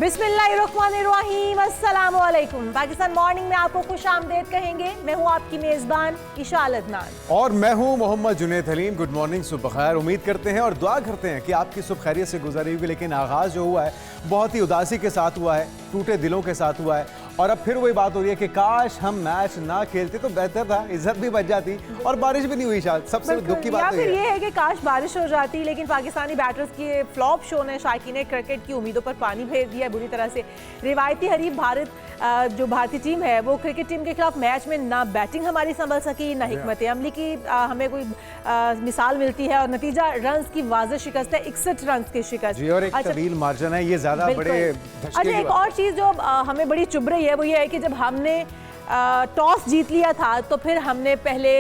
बिस्मिल्लाहिर्रहमानिर्रहीम, अस्सलाम वालेकुम। पाकिस्तान मॉर्निंग में आपको खुश आमदेद कहेंगे। मैं हूँ आपकी मेज़बान इशाल अदनान और मैं हूँ मोहम्मद जुनैद हलीम। गुड मॉर्निंग, सुबह खैर। उम्मीद करते हैं और दुआ करते हैं कि आपकी सुबह खैरियत से गुजरी होगी। लेकिन आगाज़ जो हुआ है बहुत ही उदासी के साथ हुआ है, टूटे दिलों के साथ हुआ है। और अब फिर वही बात हो रही है कि काश हम मैच ना खेलते तो बेहतर था, इज्जत भी बच जाती और बारिश भी नहीं हुई। शायद सबसे दुख की बात फिर ये है कि काश बारिश हो जाती, लेकिन पाकिस्तानी बैटर्स की फ्लॉप शो ने शायकीन क्रिकेट की उम्मीदों पर पानी फेर दिया बुरी तरह से। रिवायती हरीफ भारत, जो भारतीय टीम है वो क्रिकेट टीम के खिलाफ मैच में ना बैटिंग हमारी संभल सकी, ना हिकमत अमली की हमें कोई मिसाल मिलती है। और नतीजा रन्स की वाज़ेह शिकस्त है, 61 रन्स की शिकस्त। जी, और एक तवील मार्जिन है, ये ज्यादा बड़े। अच्छा, एक और चीज़ जो हमें बड़ी चुभ रही है वो ये है कि जब हमने टॉस जीत लिया था तो फिर हमने पहले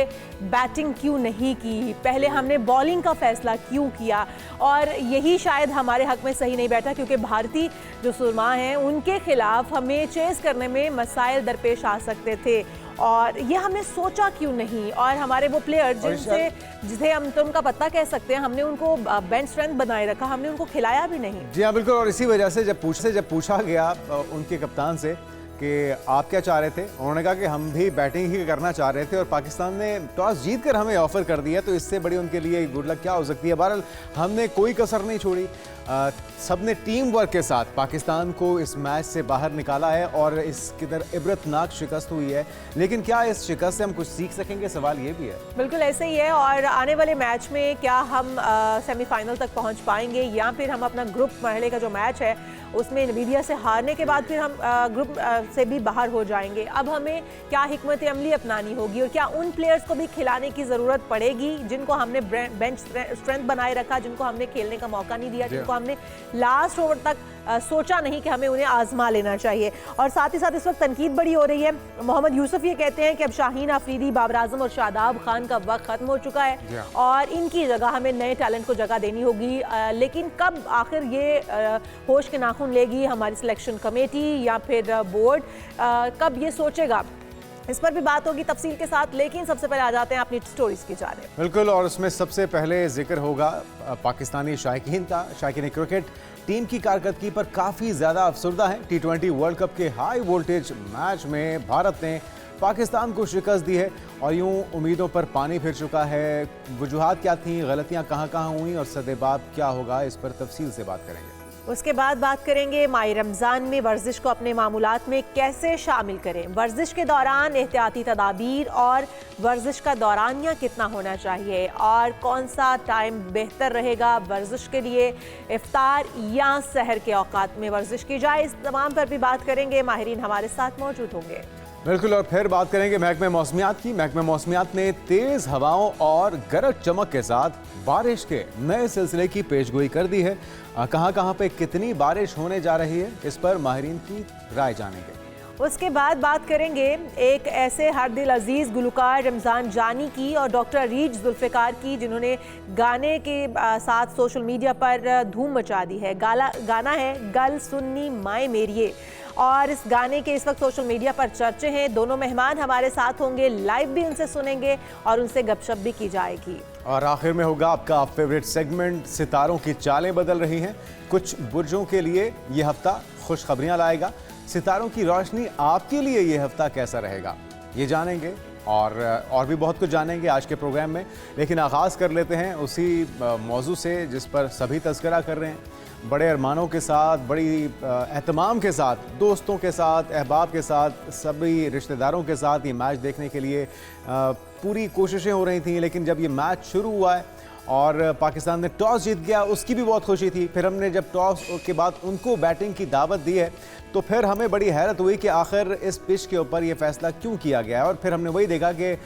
बैटिंग क्यों नहीं की, पहले हमने बॉलिंग का फैसला क्यों किया। और यही शायद हमारे हक में सही नहीं बैठा, क्योंकि भारतीय जो सुरमा हैं उनके खिलाफ हमें चेस करने में मसाइल दरपेश आ सकते थे। और ये हमने सोचा क्यों नहीं। और हमारे वो प्लेयर जिसे हम तुम का पत्ता कह सकते हैं, हमने उनको बेंच स्ट्रेंथ बनाए रखा, हमने उनको खिलाया भी नहीं। जी हाँ, बिल्कुल। और इसी वजह से जब पूछा गया उनके कप्तान से कि आप क्या चाह रहे थे, उन्होंने कहा कि हम भी बैटिंग ही करना चाह रहे थे और पाकिस्तान ने टॉस जीतकर हमें ऑफर कर दिया, तो इससे बड़ी उनके लिए गुड लक क्या हो सकती है। बहरहाल हमने कोई कसर नहीं छोड़ी, सबने टीम वर्क के साथ पाकिस्तान को इस मैच से बाहर निकाला है और इसकी तरह इबरतनाक शिकस्त हुई है। लेकिन क्या इस शिकस्त से हम कुछ सीख सकेंगे, सवाल ये भी है। बिल्कुल ऐसे ही है। और आने वाले मैच में क्या हम सेमीफाइनल तक पहुंच पाएंगे, या फिर हम अपना ग्रुप मरहले का जो मैच है उसमें मीडिया से हारने के बाद फिर हम ग्रुप से भी बाहर हो जाएंगे। अब हमें क्या हिकमत अमली अपनानी होगी और क्या उन प्लेयर्स को भी खिलाने की ज़रूरत पड़ेगी जिनको हमने बेंच स्ट्रेंथ बनाए रखा, जिनको हमने खेलने का मौका नहीं दिया, जिनको हमने लास्ट ओवर तक सोचा नहीं कि हमें उन्हें आजमा लेना चाहिए। और साथ ही साथ इस वक्त तनकीद बड़ी हो रही है। मोहम्मद यूसुफ ये कहते हैं कि अब शाहीन आफरीदी, बाबर आजम और शादाब खान का वक्त ख़त्म हो चुका है और इनकी जगह हमें नए टैलेंट को जगह देनी होगी। लेकिन कब आखिर ये होश के नाखून लेगी हमारी सिलेक्शन कमेटी या फिर बोर्ड, कब ये सोचेगा, इस पर भी बात होगी तफसील के साथ। लेकिन सबसे पहले आ जाते हैं अपनी स्टोरीज की जाने। बिल्कुल, और उसमें सबसे पहले जिक्र होगा पाकिस्तानी शायकीन का। शायकीन क्रिकेट टीम की कारकर्दगी पर काफ़ी ज़्यादा अफसरदा है। T20 वर्ल्ड कप के हाई वोल्टेज मैच में भारत ने पाकिस्तान को शिकस्त दी है और यूं उम्मीदों पर पानी फिर चुका है। वजूहात क्या थी, गलतियां कहां हुई और सदेबाब क्या होगा, इस पर तफसील से बात करेंगे। उसके बाद बात करेंगे माह रमज़ान में वर्जिश को अपने मामूलात में कैसे शामिल करें, वर्जिश के दौरान एहतियाती तदाबीर और वर्जिश का दौरानिया कितना होना चाहिए और कौन सा टाइम बेहतर रहेगा वर्जिश के लिए, इफ्तार या सहर के औकात में वर्जिश की जाए। इस तमाम पर भी बात करेंगे, माहिरीन हमारे साथ मौजूद होंगे। बिल्कुल, और फिर बात करेंगे महकमे मौसमियात की। महकमे मौसमियात ने तेज़ हवाओं और गरज चमक के साथ बारिश के नए सिलसिले की पेशगोई कर दी है। कहां पे कितनी बारिश होने जा रही है, इस पर माहिरीन की राय जानेंगे। उसके बाद बात करेंगे एक ऐसे हर दिल अजीज़ गुलकार रमज़ान जानी की और डॉक्टर रीज जुल्फ़िकार की, जिन्होंने गाने के साथ सोशल मीडिया पर धूम मचा दी है। गाना है गल सुन्नी माए मेरिए और इस गाने के इस वक्त सोशल मीडिया पर चर्चे हैं। दोनों मेहमान हमारे साथ होंगे, लाइव भी उनसे सुनेंगे और उनसे गपशप भी की जाएगी। और आखिर में होगा आपका फेवरेट सेगमेंट, सितारों की चालें बदल रही हैं। कुछ बुर्जों के लिए ये हफ्ता खुशखबरियां लाएगा। सितारों की रोशनी आपके लिए ये हफ्ता कैसा रहेगा, ये जानेंगे और भी बहुत कुछ जानेंगे आज के प्रोग्राम में। लेकिन आगाज़ कर लेते हैं उसी मौजू से जिस पर सभी तज़किरा कर रहे हैं। बड़े अरमानों के साथ, बड़ी एहतमाम के साथ, दोस्तों के साथ, अहबाब के साथ, सभी रिश्तेदारों के साथ ये मैच देखने के लिए पूरी कोशिशें हो रही थी। लेकिन जब ये मैच शुरू हुआ है और पाकिस्तान ने टॉस जीत गया, उसकी भी बहुत खुशी थी। फिर हमने जब टॉस के बाद उनको बैटिंग की दावत दी है तो फिर हमें बड़ी हैरत हुई कि आखिर इस पिच के ऊपर ये फैसला क्यों किया गया है। और फिर हमने वही देखा कि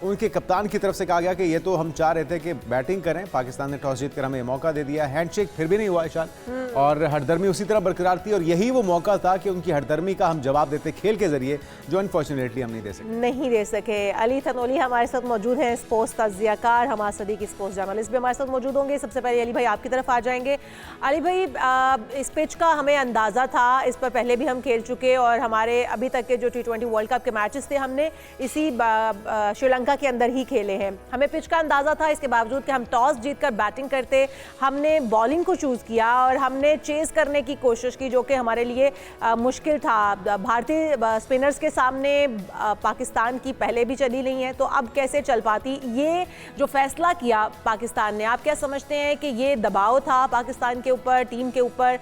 उनके कप्तान की तरफ से कहा गया कि ये तो हम चाह रहे थे कि बैटिंग करें, पाकिस्तान ने टॉस जीतकर हमें मौका दे दिया। हैंडशेक फिर भी नहीं हुआ इशान, और हरदर्मी उसी तरह बरकरार थी। और यही वो मौका था कि उनकी हरदर्मी का हम जवाब देते खेल के जरिए, जो अनफॉर्चुनेटली हम नहीं दे सके। अली थनोली हमारे साथ मौजूद हैं, स्पोर्ट्स तज्जियाकार, हमाद सदीक स्पोर्ट्स जर्नलिस्ट भी हमारे साथ मौजूद होंगे। सबसे पहले अली भाई आपकी तरफ आ जाएंगे। अली भाई, इस पिच का हमें अंदाज़ा था, इस पर पहले भी हम खेल चुके और हमारे अभी तक के जो T20 वर्ल्ड कप के मैचेस थे हमने इसी श्रीलंका के अंदर ही खेले हैं। हमें पिच का अंदाज़ा था, इसके बावजूद कि हम टॉस जीतकर बैटिंग करते, हमने बॉलिंग को चूज़ किया और हमने चेस करने की कोशिश की, जो कि हमारे लिए मुश्किल था। भारतीय स्पिनर्स के सामने पाकिस्तान की पहले भी चली नहीं है, तो अब कैसे चल पाती। ये जो फैसला किया पाकिस्तान ने, आप क्या समझते हैं कि ये दबाव था पाकिस्तान के ऊपर, टीम के ऊपर,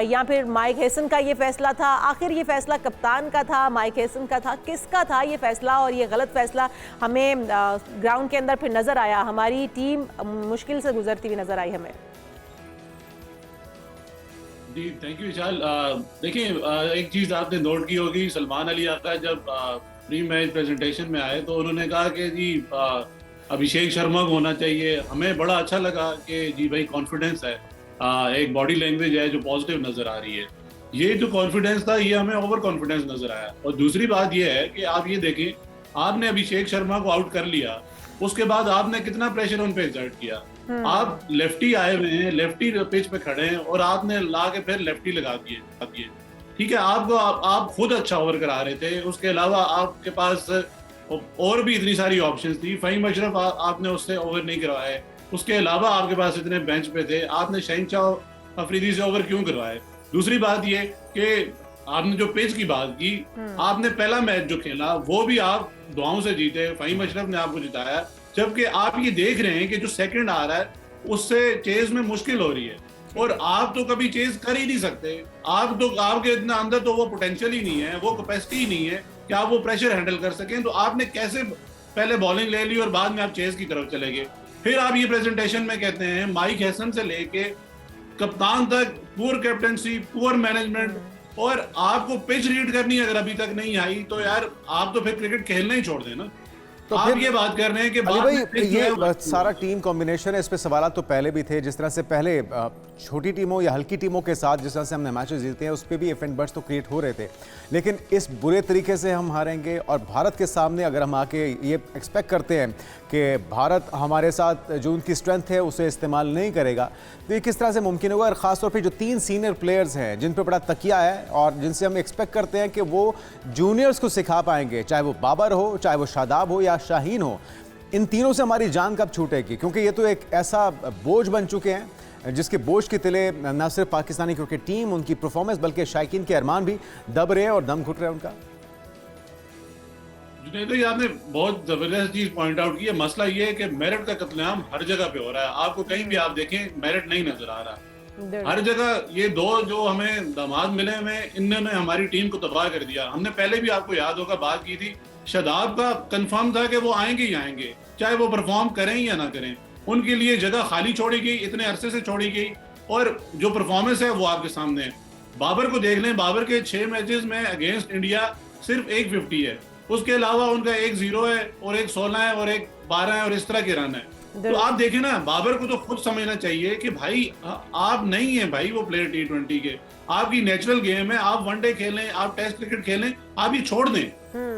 या फिर माइक हेसन का ये फैसला था? आखिर ये फैसला कप्तान का था, माइक हेसन का था, किसका था ये फैसला? और ये गलत फैसला हमें ग्राउंड के अंदर फिर नजर आया, हमारी टीम मुश्किल से गुजरती हुई नजर आई हमें। जी थैंक यू विशाल। देखिए, एक चीज आपने नोट की होगी, सलमान अली आका जब प्री मैच प्रेजेंटेशन में आए तो उन्होंने कहा कि जी अभिषेक शर्मा को होना चाहिए। हमें बड़ा अच्छा लगा कि जी भाई कॉन्फिडेंस है, एक बॉडी लैंग्वेज है जो पॉजिटिव नजर आ रही है। ये जो कॉन्फिडेंस था ये हमें ओवर कॉन्फिडेंस नजर आया। और दूसरी बात ये है कि आप ये देखें, आपने अभिषेक शर्मा को आउट कर लिया, उसके बाद आपने कितना प्रेशर उन पे एक्सर्ट किया। आप लेफ्टी आए हुए हैं, लेफ्टी पिच पे खड़े हैं और आपने ला के फिर लेफ्टी लगा दिए। ठीक है, आपको आप खुद अच्छा ओवर करा रहे थे, उसके अलावा आपके पास और भी इतनी सारी ऑप्शंस थी। फहीम अशरफ आपने उससे ओवर नहीं करवाए, उसके अलावा आपके पास इतने बेंच पे थे, आपने शहनशाह अफरीदी से ओवर क्यों करवाए? दूसरी बात ये कि आपने जो पिच की बात की, आपने पहला मैच जो खेला वो भी आप दुआओं से जीते, फहीम अशरफ ने आपको जिताया, जबकि आप ये देख रहे हैं कि जो सेकंड आ रहा है उससे चेज में मुश्किल हो रही है और आप तो कभी चेज कर ही नहीं सकते। आपके इतना अंदर तो वो पोटेंशियल ही नहीं है, वो कैपेसिटी ही नहीं है कि आप वो प्रेशर हैंडल कर सकें। तो आपने कैसे पहले बॉलिंग ले ली और बाद में आप चेज की तरफ चले गए। फिर आप ये प्रेजेंटेशन में कहते हैं माइक हैसन से लेके कप्तान तक पुअर कैप्टनसी, पुअर मैनेजमेंट, और आपको पिच रीड करनी अगर अभी तक नहीं आई तो यार आप तो फिर क्रिकेट खेलना ही छोड़ देना। तो आप फिर ये बात कर रहे हैं कि अली भाई ये सारा टीम कॉम्बिनेशन है, इस पे सवाल तो पहले भी थे। जिस तरह से पहले छोटी टीमों या हल्की टीमों के साथ जिस तरह से हमने मैचेस जीते हैं उस पर भी इवेंट बर्ड्स तो क्रिएट हो रहे थे, लेकिन इस बुरे तरीके से हम हारेंगे और भारत के सामने अगर हम आके ये एक्सपेक्ट करते हैं कि भारत हमारे साथ जो उनकी स्ट्रेंथ है उसे इस्तेमाल नहीं करेगा, तो ये किस तरह से मुमकिन होगा? और ख़ासतौर पर जो 3 सीनियर प्लेयर्स हैं जिन पर बड़ा तकिया है और जिनसे हम एक्सपेक्ट करते हैं कि वो जूनियर्स को सिखा पाएंगे, चाहे वो बाबर हो, चाहे वो शादाब हो या शाहीन हो, इन तीनों से हमारी जान कब छूटेगी? क्योंकि ये तो एक ऐसा बोझ बन चुके हैं जिसके बोझ के तले न सिर्फ पाकिस्तानी क्रिकेट टीम, उनकी परफॉर्मेंस, बल्कि शायकीन के अरमान भी दब रहे हैं और दम घुट रहे हैं उनका। जुनैद भाई, आपने बहुत जबरदस्त चीज पॉइंट आउट की है। मसला ये है कि मेरिट का कत्लेआम हर जगह पे हो रहा है। आपको कहीं भी आप देखें मेरिट नहीं नजर आ रहा। हर जगह ये दो जो हमें दामाद मिले हुए, इन्होंने हमारी टीम को तबाह कर दिया। हमने पहले भी आपको याद होगा बात की थी, शादाब का कंफर्म था कि वो आएंगे ही आएंगे, चाहे वो परफॉर्म करें या ना करें। उनके लिए जगह खाली छोड़ी गई, इतने अरसे से छोड़ी गई, और जो परफॉर्मेंस है वो आपके सामने है। बाबर को देख लें, बाबर के 6 मैचेस में अगेंस्ट इंडिया सिर्फ 150 है, उसके अलावा उनका 1 0 है और 1 16 है और 1 12 है और इस तरह के रन है। तो आप देखें ना, बाबर को तो खुद समझना चाहिए कि भाई आप नहीं है भाई वो प्लेयर T20 के, आपकी नेचुरल गेम है, आप वनडे खेलें, आप टेस्ट क्रिकेट खेलें, आप ये छोड़ दें।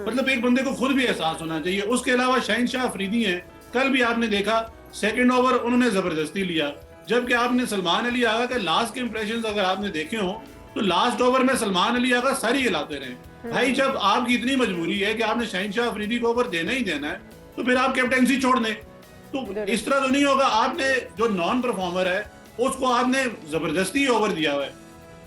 मतलब एक बंदे को खुद भी एहसास होना चाहिए। उसके अलावा शहनशाह अफरीदी हैं, कल भी आपने देखा सेकंड ओवर उन्होंने जबरदस्ती लिया, जबकि आपने सलमान अली आगा के लास्ट के इंप्रेशंस अगर आपने देखे हो तो लास्ट ओवर में सलमान अली आगा सारी हिलाते रहे। भाई जब आपकी इतनी मजबूरी है कि आपने शहनशाह अफरीदी को ओवर देना ही देना है तो फिर आप कैप्टेंसी छोड़ दें। तो इस तरह तो नहीं होगा। आपने जो नॉन परफॉर्मर है उसको आपने जबरदस्ती ओवर दिया हुआ है,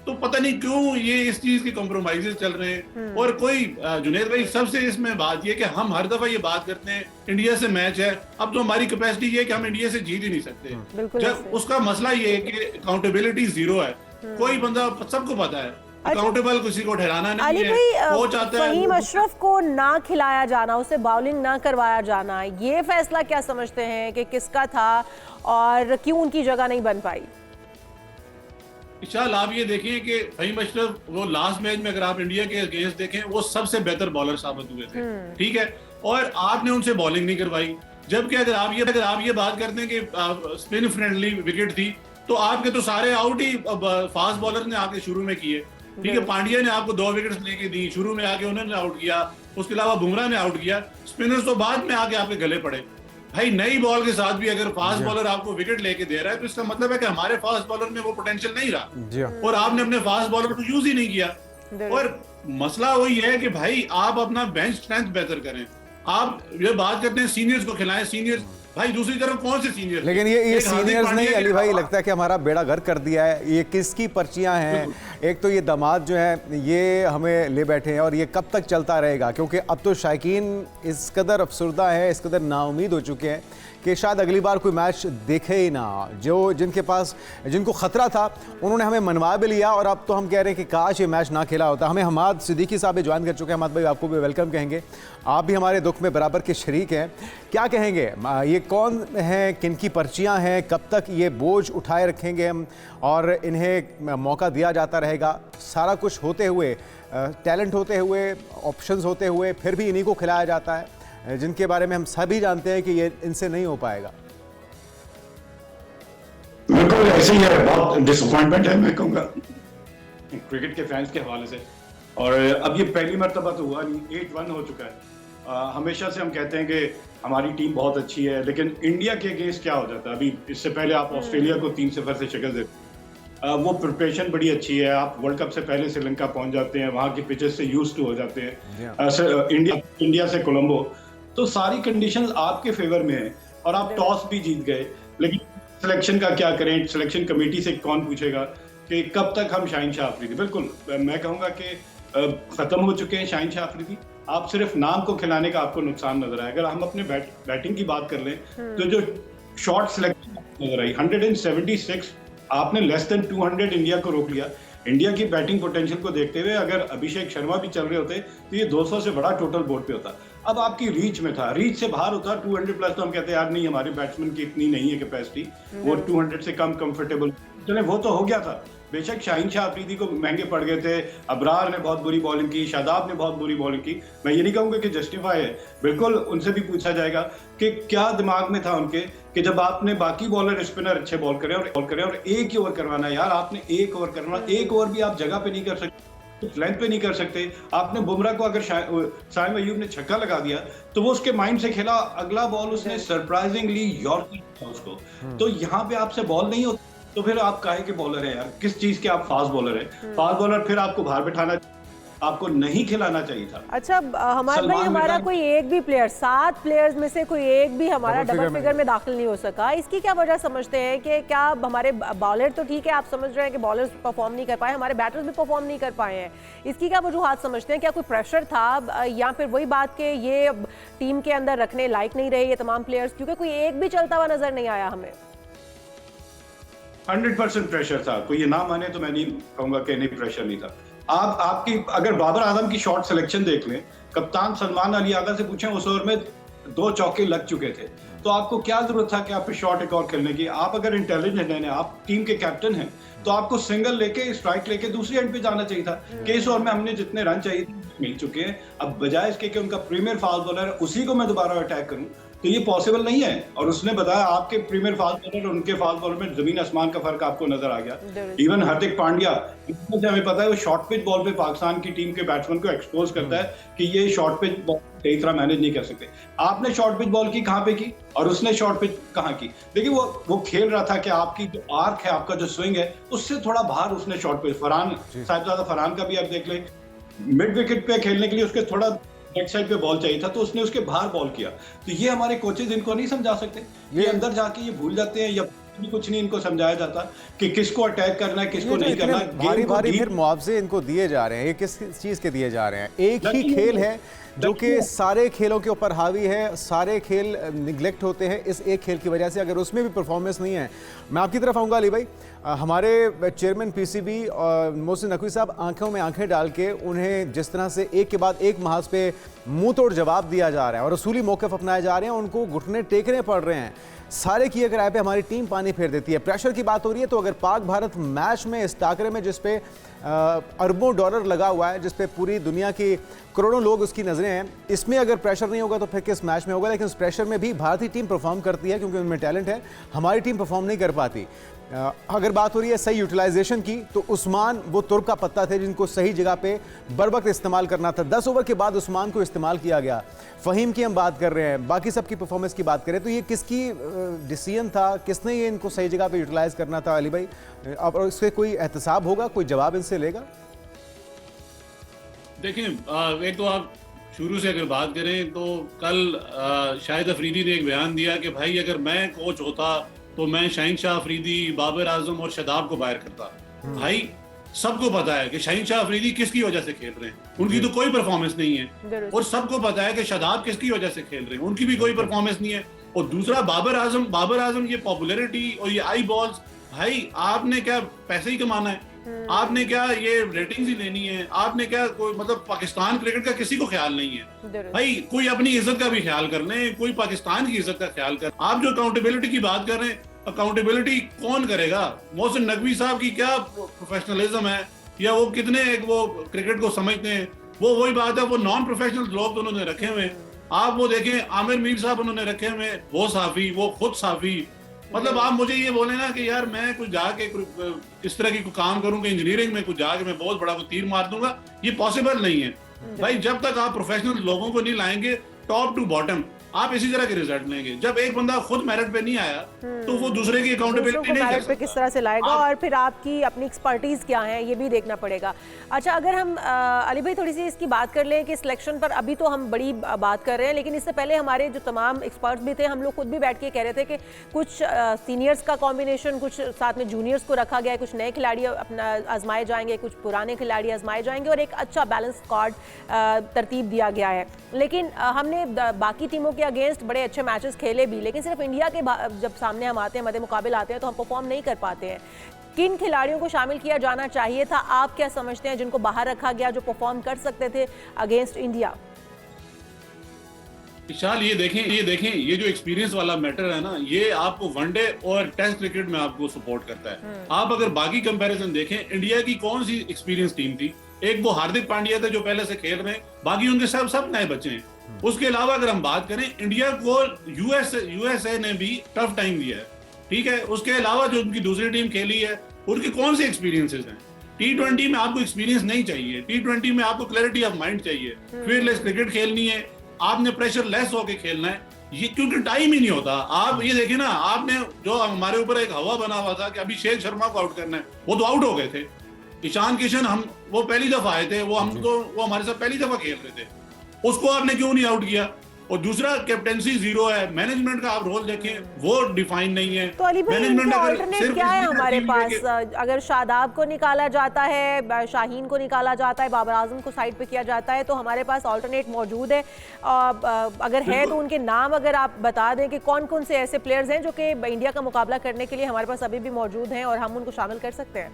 तो पता नहीं क्यों ये इस चीज के कॉम्प्रोमाइजेस चल रहे हैं। और कोई जुनैद भाई, सबसे इसमें बात ये कि हम हर दफा ये बात करते हैं इंडिया से मैच है, अब तो हमारी कैपेसिटी ये है कि हम इंडिया से जीत ही नहीं सकते। जब उसका मसला ये है कि अकाउंटेबिलिटी 0 है। कोई बंदा, सबको पता है अकाउंटेबल किसी को ठहराना नहीं है। वो चाहता है फहीम अशरफ को ना खिलाया जाना, उसे बॉलिंग ना करवाया जाना, ये फैसला क्या समझते हैं कि किसका था और क्यों उनकी जगह नहीं बन पाई? विशाल, आप ये देखिए कि फहीम अशरफ वो लास्ट मैच में अगर आप इंडिया के अगेंस्ट देखें वो सबसे बेहतर बॉलर साबित हुए थे, ठीक है, और आपने उनसे बॉलिंग नहीं करवाई। जबकि अगर आप ये बात करते हैं कि स्पिन फ्रेंडली विकेट थी तो आपके तो सारे आउट ही फास्ट बॉलर ने आके शुरू में किए, ठीक है। पांड्या ने आपको 2 विकेट्स लेके दी, शुरू में आके उन्होंने आउट किया, उसके अलावा बुमराह ने आउट किया, स्पिनर्स तो बाद में आके आपके गले पड़े। भाई नई बॉल के साथ भी अगर फास्ट बॉलर आपको विकेट लेके दे रहा है तो इसका मतलब है कि हमारे फास्ट बॉलर में वो पोटेंशियल नहीं रहा और आपने अपने फास्ट बॉलर को यूज ही नहीं किया। और मसला वही है कि भाई आप अपना बेंच स्ट्रेंथ बेहतर करें, आप ये बात करते हैं सीनियर्स को खिलाएं, सीनियर्स भाई दूसरी तरफ कौन से सीनियर? लेकिन ये सीनियर्स नहीं अली भाई, लगता है कि हमारा बेड़ा गर्क कर दिया है। ये किसकी पर्चियां हैं? एक तो ये दामाद जो है ये हमें ले बैठे हैं और ये कब तक चलता रहेगा, क्योंकि अब तो शायकीन इस कदर अफसरदा है, इस कदर नाउमीद हो चुके हैं कि शायद अगली बार कोई मैच देखे ही ना। जिनको खतरा था उन्होंने हमें मनवा भी लिया और अब तो हम कह रहे हैं कि काश ये मैच ना खेला होता। हमें हमाद सिद्दीकी साहब भी ज्वाइन कर चुके हैं। हमाद भाई आपको भी वेलकम कहेंगे, आप भी हमारे दुख में बराबर के शरीक हैं। क्या कहेंगे, ये कौन हैं, किनकी पर्चियां हैं, कब तक ये बोझ उठाए रखेंगे हम और इन्हें मौका दिया जाता रहेगा? सारा कुछ होते हुए, टैलेंट होते हुए, ऑप्शंस होते हुए, फिर भी इन्हीं को खिलाया जाता है जिनके बारे में हम सभी जानते हैं कि ये इनसे नहीं हो पाएगा। बिल्कुल ऐसे ही है, बहुत डिसअपॉइंटमेंट है मैं कहूँगा क्रिकेट के फैंस के हवाले से। और अब ये पहली मर्तबा तो हुआ नहीं, 8-1 हो चुका है। हमेशा से हम कहते हैं कि हमारी टीम बहुत अच्छी है, लेकिन इंडिया के अगेंस्ट क्या हो जाता है? अभी इससे पहले आप ऑस्ट्रेलिया को 3-0 से शिकस्त देते, वो प्रिपरेशन बड़ी अच्छी है। आप वर्ल्ड कप से पहले श्रीलंका पहुंच जाते हैं, वहाँ की पिचेस से यूज्ड टू हो जाते हैं। इंडिया से कोलंबो, तो सारी कंडीशंस आपके फेवर में है और आप टॉस भी जीत गए। लेकिन सिलेक्शन का क्या करें? सिलेक्शन कमेटी से कौन पूछेगा कि कब तक हम शाहीन शाह अफरीदी? बिल्कुल मैं कहूँगा कि खत्म हो चुके हैं शाहीन शाह अफरीदी। आप सिर्फ नाम को खिलाने का आपको नुकसान नजर आया। अगर हम अपने बैटिंग की बात कर लें तो जो शॉट सिलेक्शन नजर आई 176, आपने लेस देन 200 इंडिया को रोक लिया। इंडिया की बैटिंग पोटेंशियल को देखते हुए अगर अभिषेक शर्मा भी चल रहे होते तो ये 200 से बड़ा टोटल बोर्ड पे होता। अब आपकी रीच में था, रीच से बाहर होता 200 प्लस, तो हम कहते हैं यार नहीं हमारे बैट्समैन की इतनी नहीं है कैपेसिटी, वो 200 से कम कंफर्टेबल। चले वो तो हो गया था। बेशक शाहीन शाह अफरीदी को महंगे पड़ गए थे, अबरार ने बहुत बुरी बॉलिंग की, शादाब ने बहुत बुरी बॉलिंग की। मैं ये नहीं कहूँगा कि जस्टिफाई है, बिल्कुल उनसे भी पूछा जाएगा कि क्या दिमाग में था उनके कि जब आपने बाकी बॉलर स्पिनर अच्छे बॉल करें और एक ही ओवर करवाना है। यार आपने एक ओवर करवाना, एक ओवर भी आप जगह पे नहीं कर सकते, लेंथ पे नहीं कर सकते। आपने बुमराह को अगर शाहिद अयूब ने छक्का लगा दिया तो वो उसके माइंड से खेला, अगला बॉल उसने सरप्राइजिंगली यॉर्कर उसको। तो यहाँ पे आपसे बॉल नहीं होती तो फिर आप काहे के बॉलर हैं यार? किस चीज के आप फास्ट बॉलर हैं? फास्ट बॉलर फिर आपको बाहर बिठाना, आपको नहीं खिलाना चाहिए था। अच्छा हमारे भाई, हमारा कोई एक भी प्लेयर, 7 प्लेयर्स में से कोई एक भी हमारा डबल फिगर में दाखिल नहीं हो सका। इसकी क्या वजह समझते हैं? कि क्या हमारे बॉलर तो ठीक है, आप समझ रहे हैं कि बॉलर्स परफॉर्म नहीं कर पाए, हमारे बैटर्स भी परफॉर्म नहीं कर पाए हैं। इसकी क्या वजूहात समझते हैं? क्या कोई प्रेशर था या फिर वही बात कि ये टीम के अंदर रखने लायक नहीं रहे ये तमाम प्लेयर्स, क्योंकि कोई एक भी चलता हुआ नजर नहीं आया हमें? 100% प्रेशर था। कोई ये ना माने तो मैं नहीं कहूंगा कि नहीं प्रेशर नहीं था। आपकी अगर बाबर आजम की शॉट सिलेक्शन देख लें, कप्तान सलमान अली आगा से पूछें, उस ओवर में 2 चौके लग चुके थे, तो आपको क्या जरूरत था कि आप शॉट एक और खेलने की? आप अगर इंटेलिजेंट हैं, आप टीम के कैप्टन हैं, तो आपको सिंगल लेके स्ट्राइक लेके दूसरी एंड पे जाना चाहिए था कि इस ओवर में हमने जितने रन चाहिए मिल चुके हैं। अब बजाय इसके कि उनका प्रीमियर फास्ट बॉलर है उसी को मैं दोबारा अटैक करूं, तो ये पॉसिबल नहीं है। और उसने बताया आपके प्रीमियर फास्ट बॉलर और उनके फास्ट बॉलर में जमीन आसमान का फर्क आपको नजर आ गया। इवन हार्दिक पांड्या, हमें पता है वो शॉर्ट पिच बॉल पे पाकिस्तान की टीम के बैट्समैन को एक्सपोज करता है कि ये शॉर्ट पिच बॉल सही तरह मैनेज नहीं कर सकते। आपने शॉर्ट पिच बॉल की कहाँ पे की और उसने शॉर्ट पिच कहाँ की? देखिए वो खेल रहा था कि आपकी जो आर्क है, आपका जो स्विंग है, उससे थोड़ा बाहर उसने शॉर्ट पिच। साहिबजादा फरहान का भी आप देख ले, मिड विकेट पे खेलने के लिए उसके थोड़ा बैक साइड पे बॉल चाहिए था, तो उसने उसके बाहर बॉल किया। तो ये हमारे कोचेज इनको नहीं समझा सकते, ये अंदर जाके ये भूल जाते हैं या कुछ नहीं इनको समझाया जाता कि किसको अटैक करना है, किसको नहीं करना। भारी भारी फिर मुआवजे इनको दिए जा रहे हैं, ये किस चीज के दिए जा रहे हैं? एक ही खेल है जो कि सारे खेलों के ऊपर हावी है, सारे खेल निगलेक्ट होते हैं इस एक खेल की वजह से। अगर उसमें भी परफॉर्मेंस नहीं है, मैं आपकी तरफ आऊँगा अली भाई, हमारे चेयरमैन पीसीबी और मोहसिन नकवी साहब आंखों में आंखें डाल के उन्हें जिस तरह से एक के बाद एक महाज पे मुंह तोड़ जवाब दिया जा रहा है और असूली मौक़िफ़ अपनाए जा रहे हैं, उनको घुटने टेकने पड़ रहे हैं, सारे किए कराए पे हमारी टीम पानी फेर देती है। प्रेशर की बात हो रही है, तो अगर पाक भारत मैच में इस टाकरे में जिस पे अरबों डॉलर लगा हुआ है, जिस पे पूरी दुनिया की करोड़ों लोग उसकी नज़रें हैं, इसमें अगर प्रेशर नहीं होगा तो फिर किस मैच में होगा? लेकिन उस प्रेशर में भी भारतीय टीम परफॉर्म करती है क्योंकि उनमें टैलेंट है, हमारी टीम परफॉर्म नहीं कर पाती। अगर बात हो रही है सही यूटिलाइजेशन की, तो उस्मान वो तुर्क का पत्ता थे जिनको सही जगह पे बर वक्त इस्तेमाल करना था। 10 ओवर के बाद उस्मान को इस्तेमाल किया गया। फ़हीम की हम बात कर रहे हैं, बाकी सबकी परफॉर्मेंस की बात करें तो ये किसकी डिसीजन था, किसने ये इनको सही जगह पे यूटिलाइज करना था अली भाई? अब इसके कोई एहतसाब होगा, कोई जवाब इनसे लेगा? देखिए, एक तो आप शुरू से अगर बात करें तो कल शाहिद अफरीदी ने एक बयान दिया कि भाई अगर मैं कोच होता तो मैं शाहीन शाह अफरीदी, बाबर आजम और शादाब को बाहर करता। भाई सबको पता है कि शाहीन शाह अफरीदी किसकी वजह से खेल रहे हैं, उनकी तो कोई परफॉर्मेंस नहीं है। और सबको पता है कि शादाब किसकी वजह से खेल रहे हैं, उनकी भी कोई परफॉर्मेंस नहीं है। और दूसरा बाबर आजम ये पॉपुलैरिटी और ये आई बॉल्स, भाई आपने क्या पैसे ही कमाना है, आपने क्या ये रेटिंग्स ही लेनी है, आपने क्या कोई मतलब पाकिस्तान क्रिकेट का किसी को ख्याल नहीं है। भाई कोई अपनी इज्जत का भी ख्याल कर ले, कोई पाकिस्तान की इज्जत का ख्याल कर। आप जो अकाउंटेबिलिटी की बात कर रहे हैं, अकाउंटेबिलिटी कौन करेगा? मोहसिन नकवी साहब की क्या प्रोफेशनलिज्म है, या वो कितने वो क्रिकेट को समझते हैं? वो वही बात है, वो नॉन प्रोफेशनल लोग तो उन्होंने रखे हुए हैं। आप वो देखें, आमिर मीर साहब उन्होंने रखे हुए, वो साफी, वो खुद साफी। मतलब आप मुझे ये बोले ना कि यार मैं कुछ जाके इस तरह की कोई काम करूं कि इंजीनियरिंग में कुछ जाके मैं बहुत बड़ा कोई तीर मार दूंगा, ये पॉसिबल नहीं है। भाई जब तक आप प्रोफेशनल लोगों को नहीं लाएंगे टॉप टू बॉटम, आप इसी तरह के रिजल्ट लेंगे। जब एक बंदा खुद मेरिट पे नहीं आया तो वो दूसरे की अकाउंटेबिलिटी नहीं कर सकता। किस तरह से लाएगा और फिर आपकी अपनी एक्सपर्टीज क्या है ये भी देखना पड़ेगा। अच्छा, अगर हम अली भाई थोड़ी सी इसकी बात कर लें कि सिलेक्शन पर अभी तो हम बड़ी बात कर रहे हैं, लेकिन इससे पहले हमारे जो तमाम एक्सपर्ट्स भी थे, हम लोग खुद भी बैठ के कह रहे थे कि कुछ सीनियर्स का कॉम्बिनेशन, कुछ साथ में जूनियर्स को रखा गया है, कुछ नए खिलाड़ी अपना आजमाए जाएंगे, कुछ पुराने खिलाड़ी आजमाए जाएंगे और एक अच्छा बैलेंस स्क्वाड तरतीब दिया गया है। लेकिन हमने बाकी टीमों के अगेंस्ट बड़े अच्छे मैचेस खेले भी, लेकिन सिर्फ इंडिया के जब सामने हम आते हैं, मद्दे मुकाबिल आते हैं, तो हम परफॉर्म नहीं कर पाते हैं। किन खिलाड़ियों को शामिल किया जाना चाहिए था? आप क्या समझते हैं जिनको बाहर रखा गया, जो परफॉर्म कर सकते थे अगेंस्ट इंडिया? विशाल ये देखें ये जो एक्सपीरियंस वाला मैटर है ना, ये आपको वनडे और टेस्ट क्रिकेट में आपको सपोर्ट करता है। आप अगर बाकी कंपैरिजन देखें, इंडिया की कौन सी एक्सपीरियंस टीम थी? एक वो हार्दिक पांड्या थे जो पहले से खेल रहे हैं, बाकी उनके सब नए बच्चे हैं। उसके अलावा अगर हम बात करें, इंडिया को यूएसए ने भी टफ टाइम दिया है, ठीक है। उसके अलावा जो उनकी दूसरी टीम खेली है, उनके कौन से एक्सपीरियंसेस हैं? T20 में आपको एक्सपीरियंस नहीं चाहिए, T20 में आपको क्लैरिटी ऑफ माइंड चाहिए, फीयरलेस क्रिकेट खेलनी है, आपने प्रेशर लेस होके खेलना है, ये क्योंकि टाइम ही नहीं होता। आप ये देखिए ना, आपने जो हमारे ऊपर एक हवा बना हुआ था कि अभिषेक शर्मा को आउट करना है, वो तो आउट हो गए थे। ईशान किशन वो पहली दफा आए थे, वो हमारे साथ पहली दफा खेल रहे थे, उसको आपने क्यों नहीं आउट किया? और दूसरा, कैप्टेंसी जीरो है, मैनेजमेंट का आप रोल देखें वो डिफाइन नहीं है। तो अली भाई अल्टरनेट क्या है हमारे पास? अगर शादाब को निकाला जाता है, शाहीन को निकाला जाता है, बाबर आजम को साइड पे किया जाता है, तो हमारे पास अल्टरनेट मौजूद है। अगर है तो उनके नाम अगर आप बता दें कि कौन कौन से ऐसे प्लेयर्स हैं जो कि इंडिया का मुकाबला करने के लिए हमारे पास अभी भी मौजूद हैं और हम उनको शामिल कर सकते हैं।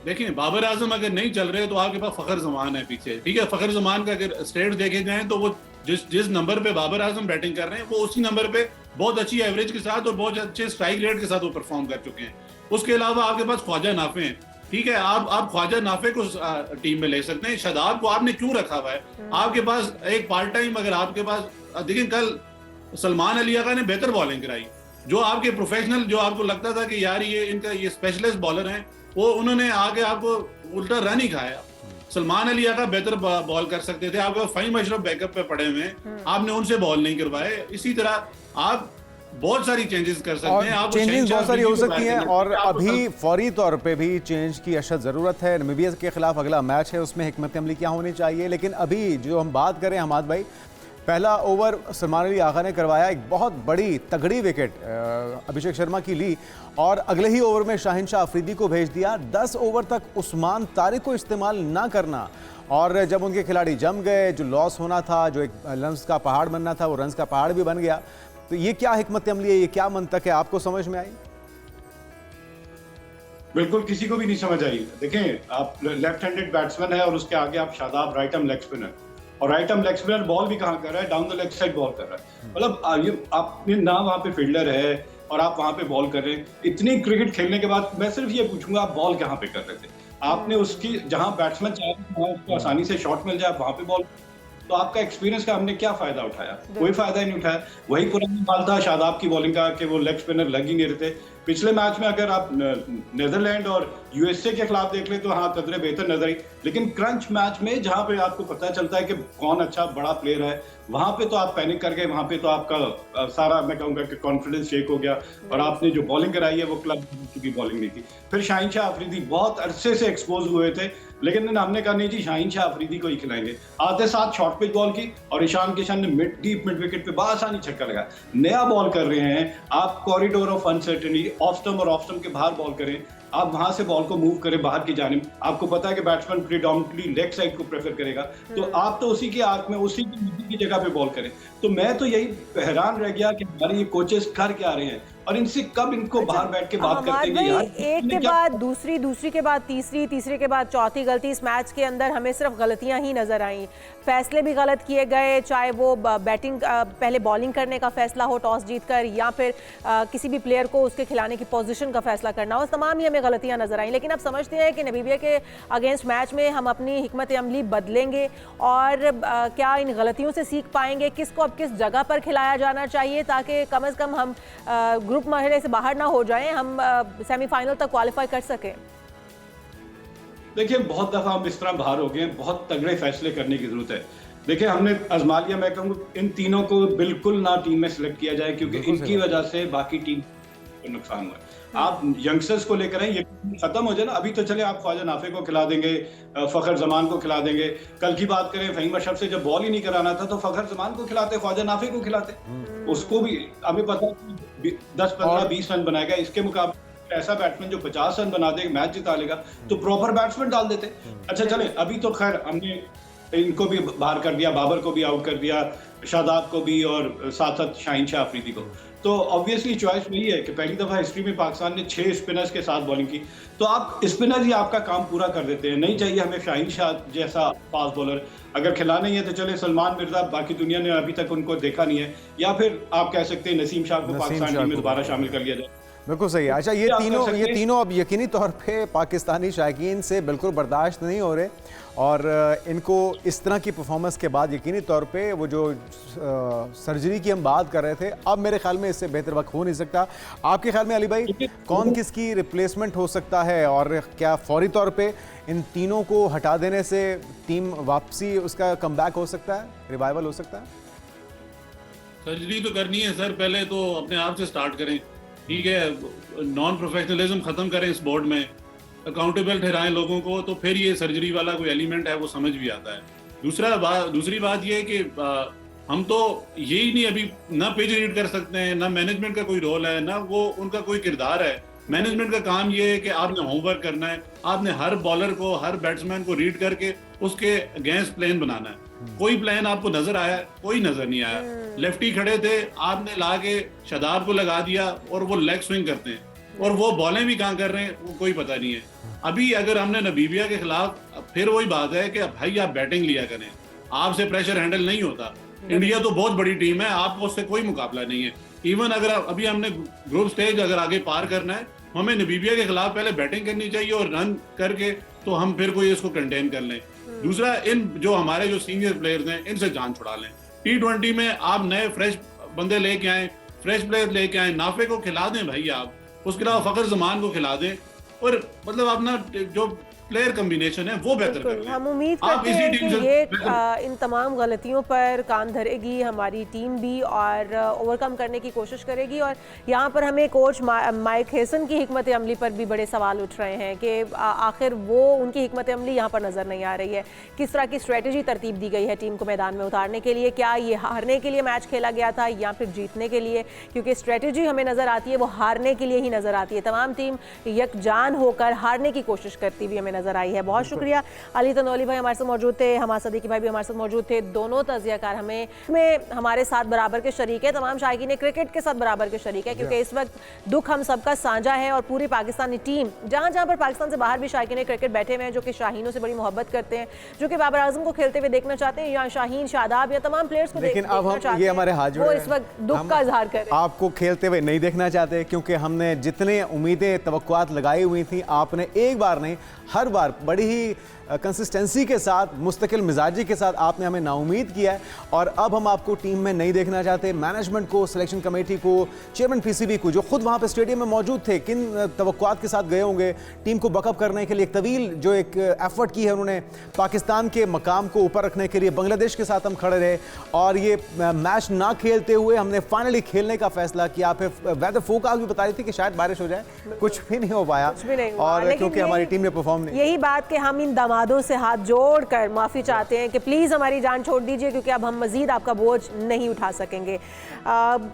देखिए, बाबर आजम अगर नहीं चल रहे तो आपके पास फखर जमान है पीछे, ठीक है। फखर जमान का अगर स्टेट्स देखे जाएं तो वो जिस नंबर पे बाबर आजम बैटिंग कर रहे हैं, वो उसी नंबर पे बहुत अच्छी एवरेज के साथ और बहुत अच्छे स्ट्राइक रेट के साथ वो परफॉर्म कर चुके हैं। उसके अलावा आपके पास ख्वाजा नाफे हैं, ठीक है। आप ख्वाजा नाफे को टीम में ले सकते हैं। शादाब को आपने क्यों रखा हुआ है? आपके पास एक पार्ट टाइम, अगर आपके पास देखिए, कल सलमान अली आगा ने बेहतर बॉलिंग कराई। जो आपके प्रोफेशनल, जो आपको लगता था कि यार ये स्पेशलिस्ट बॉलर हैं, वो उन्होंने आगे आपको उल्टा रन ही खाया। सलमान अली आगा बेहतर बॉल कर सकते थे, आपके फहीम अशरफ बैकअप पे पड़े हुए हैं, आपने उनसे बॉल नहीं करवाए। इसी तरह आप बहुत सारी चेंजेस कर सकते हैं, आप चेंजेस बहुत सारी हो सकती हैं। और अभी फौरी तौर पे भी चेंज की अशद ज़रूरत है। नामीबिया के खिलाफ अगला मैच है, उसमें हिकमत अमली क्या होनी चाहिए। लेकिन अभी जो हम बात करें हमाद भाई, पहला ओवर सलमान अली आगा ने करवाया, एक बहुत बड़ी तगड़ी विकेट अभिषेक शर्मा की ली और अगले ही ओवर में शाहीन शाह अफरीदी को भेज दिया। 10 ओवर तक उस्मान तारिक को इस्तेमाल ना करना, और जब उनके खिलाड़ी जम गए, जो लॉस होना था, जो एक रन्स का पहाड़ बनना था, वो रन्स का पहाड़ भी बन गया। तो ये क्या हिकमत अमली है, ये क्या मंतक है, आपको समझ में आई? बिल्कुल किसी को भी नहीं समझ आई। देखें, आप लेफ्ट हैंडेड बैट्समैन है और उसके आगे आप Shadab right arm leg spinner, और right arm leg spinner ball भी कहाँ कर रहा है? Down the leg side ball कर रहा है। मतलब आपने ना वहाँ पे फील्डर है और आप वहाँ पे बॉल कर रहे हैं। इतनी क्रिकेट खेलने के बाद मैं सिर्फ ये पूछूंगा, आप बॉल कहाँ पे कर रहे थे? आपने उसकी जहाँ बैट्समैन चाहे वहाँ उसको आसानी से शॉट मिल जाए, वहाँ पे बॉल, तो आपका एक्सपीरियंस का हमने क्या फायदा उठाया? कोई फायदा ही नहीं उठाया। वही पुराना बाल था शादाब की बॉलिंग का कि वो लेग स्पिनर लग ही नहीं रहे थे। पिछले मैच में अगर आप नीदरलैंड और यूएसए के खिलाफ देख ले तो हाँ कदरे बेहतर नजर आई, लेकिन क्रंच मैच में जहां पे आपको पता चलता है कि कौन अच्छा बड़ा प्लेयर है, वहां पे तो आप पैनिक कर गए। वहां पे तो आपका सारा, मैं कहूंगा कि कॉन्फिडेंस शेक हो गया और आपने जो बॉलिंग कराई है वो क्लब की बॉलिंग नहीं थी। फिर शाहीन शाह अफरीदी बहुत अरसे से एक्सपोज हुए थे, लेकिन हमने कहा नहीं जी, शाहीन शाह अफरीदी को ही खिलाएंगे। आते साथ शॉर्ट पिच बॉल की और ईशान किशन ने डीप मिड विकेट पे बासानी छक्का लगा। नया बॉल कर रहे हैं आप, corridor of uncertainty, off stump और ऑफ स्टंप के बाहर बॉल करें, आप वहां से बॉल को मूव करें बाहर की जानिब। आपको पता है कि बैट्समैन प्रीडोमिनेटली लेग साइड को प्रेफर करेगा, तो आप तो उसी के आर्क में, उसी की जगह पे बॉल करें। तो मैं तो यही हैरान रह गया कि हमारे ये कोचेस कर क्या रहे हैं और इनसे कब इनको बाहर बैठ के बात करते हैं यार। एक के बाद दूसरी, दूसरी के बाद तीसरी, तीसरे के बाद चौथी गलती। इस मैच के अंदर हमें सिर्फ गलतियां ही नजर आई, फैसले भी गलत किए गए, चाहे वो बैटिंग पहले बॉलिंग करने का फैसला हो टॉस जीतकर, या फिर किसी भी प्लेयर को उसके खिलाने की पोजीशन का फैसला करना हो, तमाम ही हमें गलतियां नजर आई। लेकिन अब समझते हैं कि नमीबिया के अगेंस्ट मैच में हम अपनी हिकमत अमली बदलेंगे और क्या इन गलतियों से सीख पाएंगे, किसको अब किस जगह पर खिलाया जाना चाहिए ताकि कम से कम हम ग्रुप मरहले से बाहर ना हो जाएं, हम सेमीफाइनल तक क्वालिफाई कर सकें। देखिए बहुत दफा हम इस तरह बाहर हो गए हैं, बहुत तगड़े फैसले करने की जरूरत है। देखिए हमने आजमा लिया, मैं कहूँगा इन तीनों को बिल्कुल ना टीम में सिलेक्ट किया जाए क्योंकि इनकी वजह से बाकी टीम को नुकसान हुआ है। आप यंगस्टर्स को लेकर आए, ये खत्म हो जाए ना। अभी तो चले आप ख्वाजा नाफे को खिला देंगे, फखर जमान को खिला देंगे। कल की बात करें फहीम अशरफ से जब बॉल ही नहीं कराना था तो फखर जमान को खिलाते, ख्वाजा नाफे को खिलाते, उसको भी हमें पता है 10, 15, 20 रन बनाएगा। इसके मुकाबले ऐसा बैट्समैन जो 50 रन बना दे, मैच जिता लेगा, तो प्रॉपर बैट्समैन डाल देते। अच्छा चले, अभी तो खैर हमने इनको भी बाहर कर दिया, बाबर को भी आउट कर दिया, शादाब को भी, और साथ साथ शाहीन शाह अफरीदी को। तो ऑब्वियसली चॉइस वही है कि पहली दफा हिस्ट्री में पाकिस्तान ने 6 स्पिनर्स के साथ बॉलिंग की, तो आप स्पिनर ही आपका काम पूरा कर देते हैं। नहीं चाहिए हमें शाहीन शाह जैसा फास्ट बॉलर। अगर खिलाना ही है तो चले सलमान मिर्जा, बाकी दुनिया ने अभी तक उनको देखा नहीं है, या फिर आप कह सकते हैं नसीम शाह को पाकिस्तान टीम में दोबारा शामिल कर लिया जाए। बिल्कुल सही है। अच्छा, ये तीनों अब यकीनी तौर पे पाकिस्तानी शायकीन से बिल्कुल बर्दाश्त नहीं हो रहे और इनको इस तरह की परफॉर्मेंस के बाद यकीनी तौर पे वो जो सर्जरी की हम बात कर रहे थे, अब मेरे ख्याल में इससे बेहतर वक्त हो नहीं सकता। आपके ख्याल में अली भाई कौन किसकी रिप्लेसमेंट हो सकता है और क्या फौरी तौर पे इन तीनों को हटा देने से टीम वापसी उसका कमबैक हो सकता है, रिवाइवल हो सकता है? सर्जरी तो करनी है सर, पहले तो अपने आप से स्टार्ट करें, ठीक है, नॉन प्रोफेशनलिज्म खत्म करें इस बोर्ड में, अकाउंटेबल ठहराएं लोगों को, तो फिर ये सर्जरी वाला कोई एलिमेंट है वो समझ भी आता है। दूसरी बात ये है कि हम तो यही नहीं अभी ना पेज रीड कर सकते हैं, ना मैनेजमेंट का कोई रोल है, ना वो उनका कोई किरदार है। मैनेजमेंट का काम ये है कि आपने होमवर्क करना है, आपने हर बॉलर को, हर बैट्समैन को रीड करके उसके अगेंस्ट प्लान बनाना है। कोई प्लान आपको नजर आया? कोई नजर नहीं आया। लेफ्टी खड़े थे, आपने ला के शादाब को लगा दिया और वो लेग स्विंग करते हैं, और वो बॉलें भी कहाँ कर रहे हैं वो कोई पता नहीं है। अभी अगर हमने नमीबिया के खिलाफ, फिर वही बात है कि भाई आप बैटिंग लिया करें, आपसे प्रेशर हैंडल नहीं होता। इंडिया तो बहुत बड़ी टीम है, आपको उससे कोई मुकाबला नहीं है। इवन अगर अभी हमने ग्रुप स्टेज अगर आगे पार करना है, हमें नमीबिया के खिलाफ पहले बैटिंग करनी चाहिए और रन करके तो हम फिर कोई इसको कंटेन कर लें। दूसरा, इन जो हमारे जो सीनियर प्लेयर्स हैं इनसे जान छुड़ा लें। T20 में आप नए फ्रेश बंदे लेके आए, फ्रेश प्लेयर लेके आए, नाफे को खिला दें भाई आप, उसके अलावा फखर जमान को खिला दें, और मतलब अपना जो प्लेयर कम्बिनेशन है वो बेहतर कर लें। हम उम्मीद करते हैं कि ये इन तमाम गलतियों पर कान धरेगी हमारी टीम भी और ओवरकम करने की कोशिश करेगी। और यहाँ पर हमें कोच माइक हेसन की हिकमत अमली पर भी बड़े सवाल उठ रहे हैं कि आखिर वो उनकी हिकमत अमली यहाँ पर नज़र नहीं आ रही है। किस तरह की स्ट्रेटजी तरतीब दी गई है टीम को मैदान में उतारने के लिए? क्या ये हारने के लिए मैच खेला गया था या फिर जीतने के लिए? क्योंकि स्ट्रेटजी हमें नज़र आती है वो हारने के लिए ही नज़र आती है। तमाम टीम यकजान होकर हारने की कोशिश करती हुई हमें नजर आई है। बहुत शुक्रिया। अली तनोली भाई हमारे साथ मौजूद थे, हमाद सदीकी भाई भी हमारे साथ मौजूद थे। दोनों तज़ियाकार हमारे साथ बराबर के शरीक है। तमाम शायकीन क्रिकेट के साथ बराबर के शरीक है क्योंकि इस वक्त दुख हम सबका साझा है और पूरी पाकिस्तानी टीम जहाँ जहाँ पर पाकिस्तान से बाहर भी शायकीन क्रिकेट बैठे हुए हैं जो कि शाहीनों से बड़ी मोहब्बत करते हैं, जो कि बाबर आजम को खेलते हुए देखना चाहते हैं, या शाहीन, शादाब या तमाम प्लेयर्स को देखना चाहते हैं। ये हमारे हाथ जोड़, वो इस वक्त दुख का इजहार कर रहे हैं। आपको खेलते हुए नहीं देखना चाहते क्योंकि हमने जितने उम्मीदें, तवक्कुआत लगाई हुई थी, आपने एक बार नहीं हर बार बड़ी ही कंसिस्टेंसी के साथ, मुस्तकिल मिजाजी के सात आपने हमें नाउमीद किया है और अब हम आपको टीम में नहीं देखना चाहते। मैनेजमेंट को, सिलेक्शन कमेटी को, चेयरमैन पीसीबी को जो खुद वहाँ पे स्टेडियम में मौजूद थे, किन तवक्कुआत के साथ गए होंगे टीम को बकअप करने के लिए, एक तवील जो एक एफर्ट की है उन्होंने पाकिस्तान के मकाम को ऊपर रखने के लिए। बांग्लादेश के साथ हम खड़े रहे और ये मैच ना खेलते हुए हमने फाइनली खेलने का फैसला किया। फिर वेदर फोरकास्ट भी बता रही थी कि शायद बारिश हो जाए, कुछ भी नहीं हो पाया और क्योंकि हमारी टीम ने परफॉर्म नहीं। यही बात कि हम इन दामादों से हाथ जोड़कर माफ़ी चाहते हैं कि प्लीज़ हमारी जान छोड़ दीजिए, क्योंकि अब हम मज़ीद आपका बोझ नहीं उठा सकेंगे।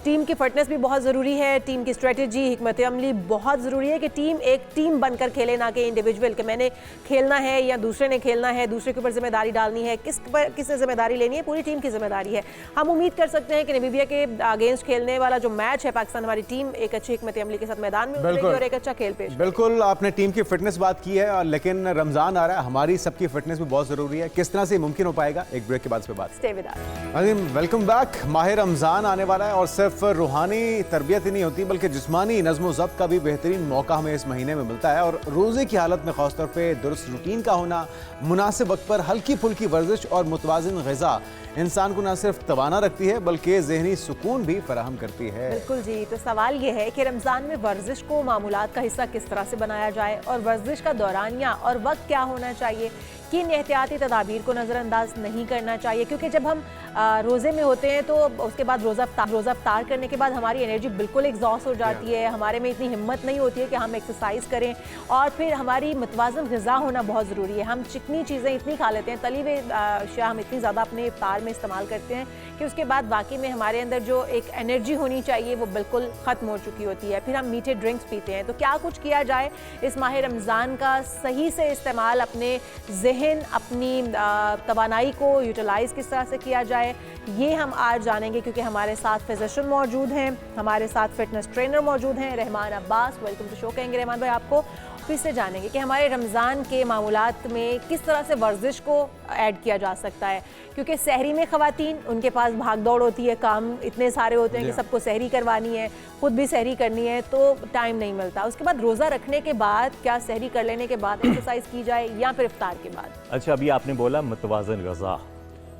टीम की फिटनेस भी बहुत ज़रूरी है, टीम की स्ट्रेटजी, हिकमत अमली बहुत ज़रूरी है कि टीम एक टीम बनकर खेले, ना कि इंडिविजुअल कि मैंने खेलना है या दूसरे ने खेलना है, दूसरे के ऊपर जिम्मेदारी डालनी है। किसने जिम्मेदारी लेनी है? पूरी टीम की जिम्मेदारी है। हम उम्मीद कर सकते हैं कि नामीबिया के अगेंस्ट खेलने वाला जो मैच है, पाकिस्तान हमारी टीम एक अच्छी हिकमत अमली के साथ मैदान में उतरेगी और एक अच्छा खेल पेश। बिल्कुल, आपने टीम की फिटनेस बात की है, लेकिन रमजान आ रहा है, हमारी सबकी फिटनेस भी बहुत जरूरी है। किस तरह से मुमकिन हो पाएगा? एक ब्रेक के बाद इस पे बात। Stay with us. Welcome back. माह रमजान आने वाला है और सिर्फ रूहानी तरबियत ही नहीं होती, बल्कि जिस्मानी नज़्म ज़ब्त का भी बेहतरीन मौका हमें इस महीने में मिलता है। और रोज़े की हालत में खासतौर पे दुरुस्त रूटीन का होना, मुनासिब वक्त पर हल्की फुल्की वर्जिश और मुतवाज़िन ग़िज़ा इंसान को न सिर्फ तवाना रखती है बल्कि ज़हनी सुकून भी फराहम करती है। बिल्कुल जी। तो सवाल ये है कि रमज़ान में वर्जिश को मामूलात का हिस्सा किस तरह से बनाया जाए और वर्जिश का दौरानिया और वक्त क्या होना चाहिए, किन एहतियाती तदाबीर को नज़रअंदाज नहीं करना चाहिए, क्योंकि जब हम रोज़े में होते हैं तो उसके बाद रोज़ा अफ्तार करने के बाद हमारी एनर्जी बिल्कुल एग्जॉस्ट हो जाती है, हमारे में इतनी हिम्मत नहीं होती है कि हम एक्सरसाइज करें, और फिर हमारी मुतवाज़िन ग़िज़ा होना बहुत ज़रूरी है। हम चिकनी चीज़ें इतनी खा लेते हैं, तली हुई अशिया हम इतनी ज़्यादा अपने इफ्तार में इस्तेमाल करते हैं कि उसके बाद वाकई में हमारे अंदर जो एक एनर्जी होनी चाहिए वो बिल्कुल ख़त्म हो चुकी होती है। फिर हम मीठे ड्रिंक्स पीते हैं। तो क्या कुछ किया जाए इस माह रमज़ान का सही से इस्तेमाल, अपने ज़हन, अपनी तवानाई को यूटिलाइज़ किस तरह से किया जाए, ये हम आज जानेंगे, क्योंकि हमारे साथ फिजिशियन मौजूद हैं, हमारे साथ फिटनेस ट्रेनर मौजूद हैं, Rahman Abbas. Welcome to show कहेंगे रहमान भाई आपको। फिर से जानेंगे कि हमारे रमज़ान के मामूलात में किस तरह से वर्जिश को ऐड किया जा सकता है, क्योंकि सहरी में ख़वातीन, उनके पास भाग दौड़ होती है, काम इतने सारे होते हैं कि सबको सहरी करवानी है, खुद भी सहरी करनी है, तो टाइम नहीं मिलता। उसके बाद रोज़ा रखने के बाद क्या सहरी कर लेने के बाद एक्सरसाइज की जाए या फिर इफ्तार के बाद? अच्छा, अभी आपने बोला मुतवाज़िन ग़िज़ा,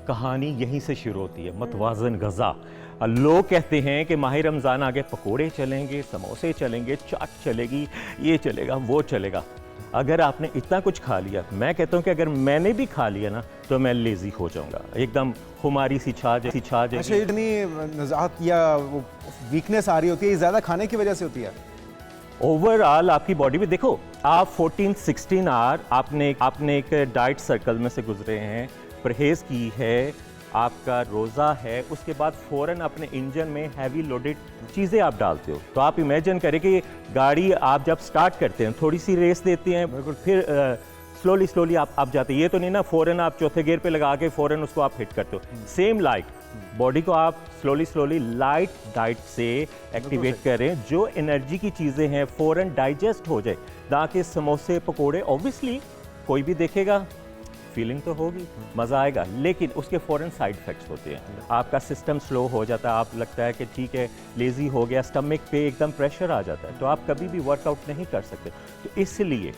कहानी यहीं से शुरू होती है। मुतवाज़िन ग़िज़ा, लोग कहते हैं कि माह रमज़ान आगे पकोड़े चलेंगे, समोसे चलेंगे, चाट चलेगी, ये चलेगा, वो चलेगा। अगर आपने इतना कुछ खा लिया, मैं कहता हूँ कि अगर मैंने भी खा लिया ना तो मैं लेज़ी हो जाऊँगा, एकदम खुमारी सी छा जाएगी। अच्छा, इतनी नज़ाहत या वीकनेस आ रही होती है, ज़्यादा खाने की वजह से होती है? ओवरऑल आपकी बॉडी में देखो, आप 14-16 आवर आपने एक डाइट सर्कल में से गुजरे हैं, परहेज़ की है, आपका रोज़ा है, उसके बाद फ़ौरन अपने इंजन में हैवी लोडेड चीज़ें आप डालते हो। तो आप इमेजिन करें कि गाड़ी आप जब स्टार्ट करते हैं, थोड़ी सी रेस देते हैं, फिर स्लोली आप जाते हैं। ये तो नहीं ना फ़ौरन आप चौथे गियर पे लगा के फ़ौरन उसको आप हिट करते हो। सेम लाइक बॉडी को आप स्लोली लाइट डाइट से एक्टिवेट करें, जो एनर्जी की चीज़ें हैं फ़ौरन डाइजेस्ट हो जाए, ना कि समोसे पकोड़े। ऑब्वियसली कोई भी देखेगा, फीलिंग तो होगी, मज़ा आएगा, लेकिन उसके फ़ौरन साइड इफ़ेक्ट्स होते हैं। आपका सिस्टम स्लो हो जाता है, आप लगता है कि ठीक है लेज़ी हो गया, स्टमक पे एकदम प्रेशर आ जाता है, तो आप कभी भी वर्कआउट नहीं कर सकते। तो इसलिए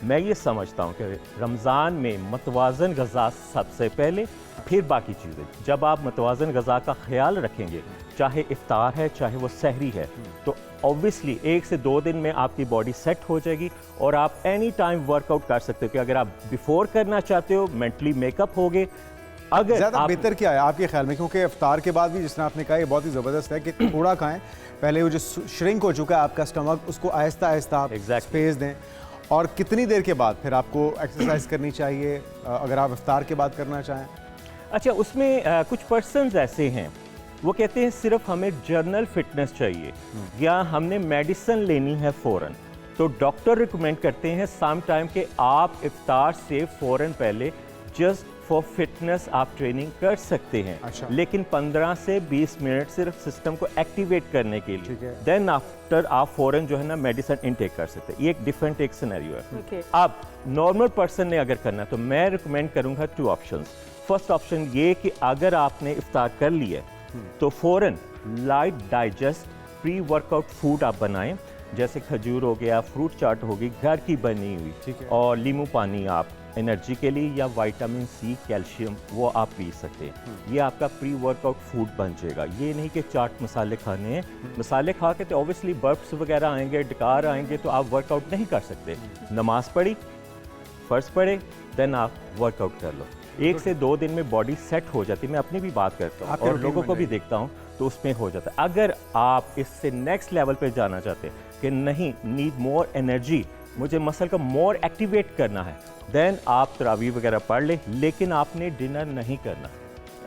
मैं ये समझता हूँ कि रमज़ान में मुतवाज़िन ग़िज़ा सबसे पहले, फिर बाकी चीज़ें। जब आप मुतवाज़िन ग़िज़ा का ख्याल रखेंगे, चाहे इफ्तार है चाहे वो सहरी है, तो ऑब्वियसली 1 से 2 दिन में आपकी बॉडी सेट हो जाएगी और आप एनी टाइम वर्कआउट कर सकते हो। कि अगर आप बिफोर करना चाहते हो, मेंटली मेकअप हो गए, अगर ज़्यादा बेहतर क्या है आपके ख्याल में? क्योंकि इफ्तार के बाद भी जिस तरह आपने कहा, ये बहुत ही ज़बरदस्त है कि थोड़ा खाएं, पहले वो जो श्रिंक हो चुका है आपका स्टमक, उसको आहिस्ता आहिस्ता आप स्पेस दें, और कितनी देर के बाद फिर आपको एक्सरसाइज करनी चाहिए अगर आप इफ्तार के बाद करना चाहें? अच्छा, उसमें कुछ पर्सन्स ऐसे हैं, वो कहते हैं सिर्फ हमें जर्नल फिटनेस चाहिए या हमने मेडिसिन लेनी है फ़ौरन, तो डॉक्टर रिकमेंड करते हैं सम टाइम कि आप इफ्तार से फ़ौरन पहले जस्ट फॉर फिटनेस आप ट्रेनिंग कर सकते हैं। अच्छा। लेकिन 15 से 20 मिनट सिर्फ सिस्टम को एक्टिवेट करने के लिए, देन आफ्टर आप फ़ौरन जो है ना मेडिसिन इनटेक कर सकते हैं। ये एक डिफरेंट एक सिनेरियो है। अब नॉर्मल पर्सन ने अगर करना, तो मैं रिकमेंड करूँगा 2 ऑप्शंस। फर्स्ट ऑप्शन ये कि अगर आपने इफ्तार कर लिया तो फ़ौरन light digest pre workout food आप बनाएं, जैसे खजूर हो गया, फ्रूट चाट होगी घर की बनी हुई, और नींबू पानी आप एनर्जी के लिए, या विटामिन सी, कैल्शियम, वो आप पी सकते हैं। ये आपका प्री वर्कआउट फूड बन जाएगा। ये नहीं कि चाट मसाले खाने हैं, मसाले खा के तो ऑब्वियसली बर्प्स वगैरह आएंगे, डकार आएंगे, तो आप वर्कआउट नहीं कर सकते। नमाज पढ़ी, फ़र्ज पढ़े, देन आप वर्कआउट कर लो। 1 से 2 दिन में बॉडी सेट हो जाती है। मैं अपनी भी बात करता हूँ और लोगों को भी देखता हूँ, तो उसमें हो जाता है। अगर आप इससे नेक्स्ट लेवल पे जाना चाहते हैं कि नहीं, नीड मोर एनर्जी, मुझे मसल का मोर एक्टिवेट करना है, देन आप तरावी वगैरह पढ़ ले, लेकिन आपने डिनर नहीं करना।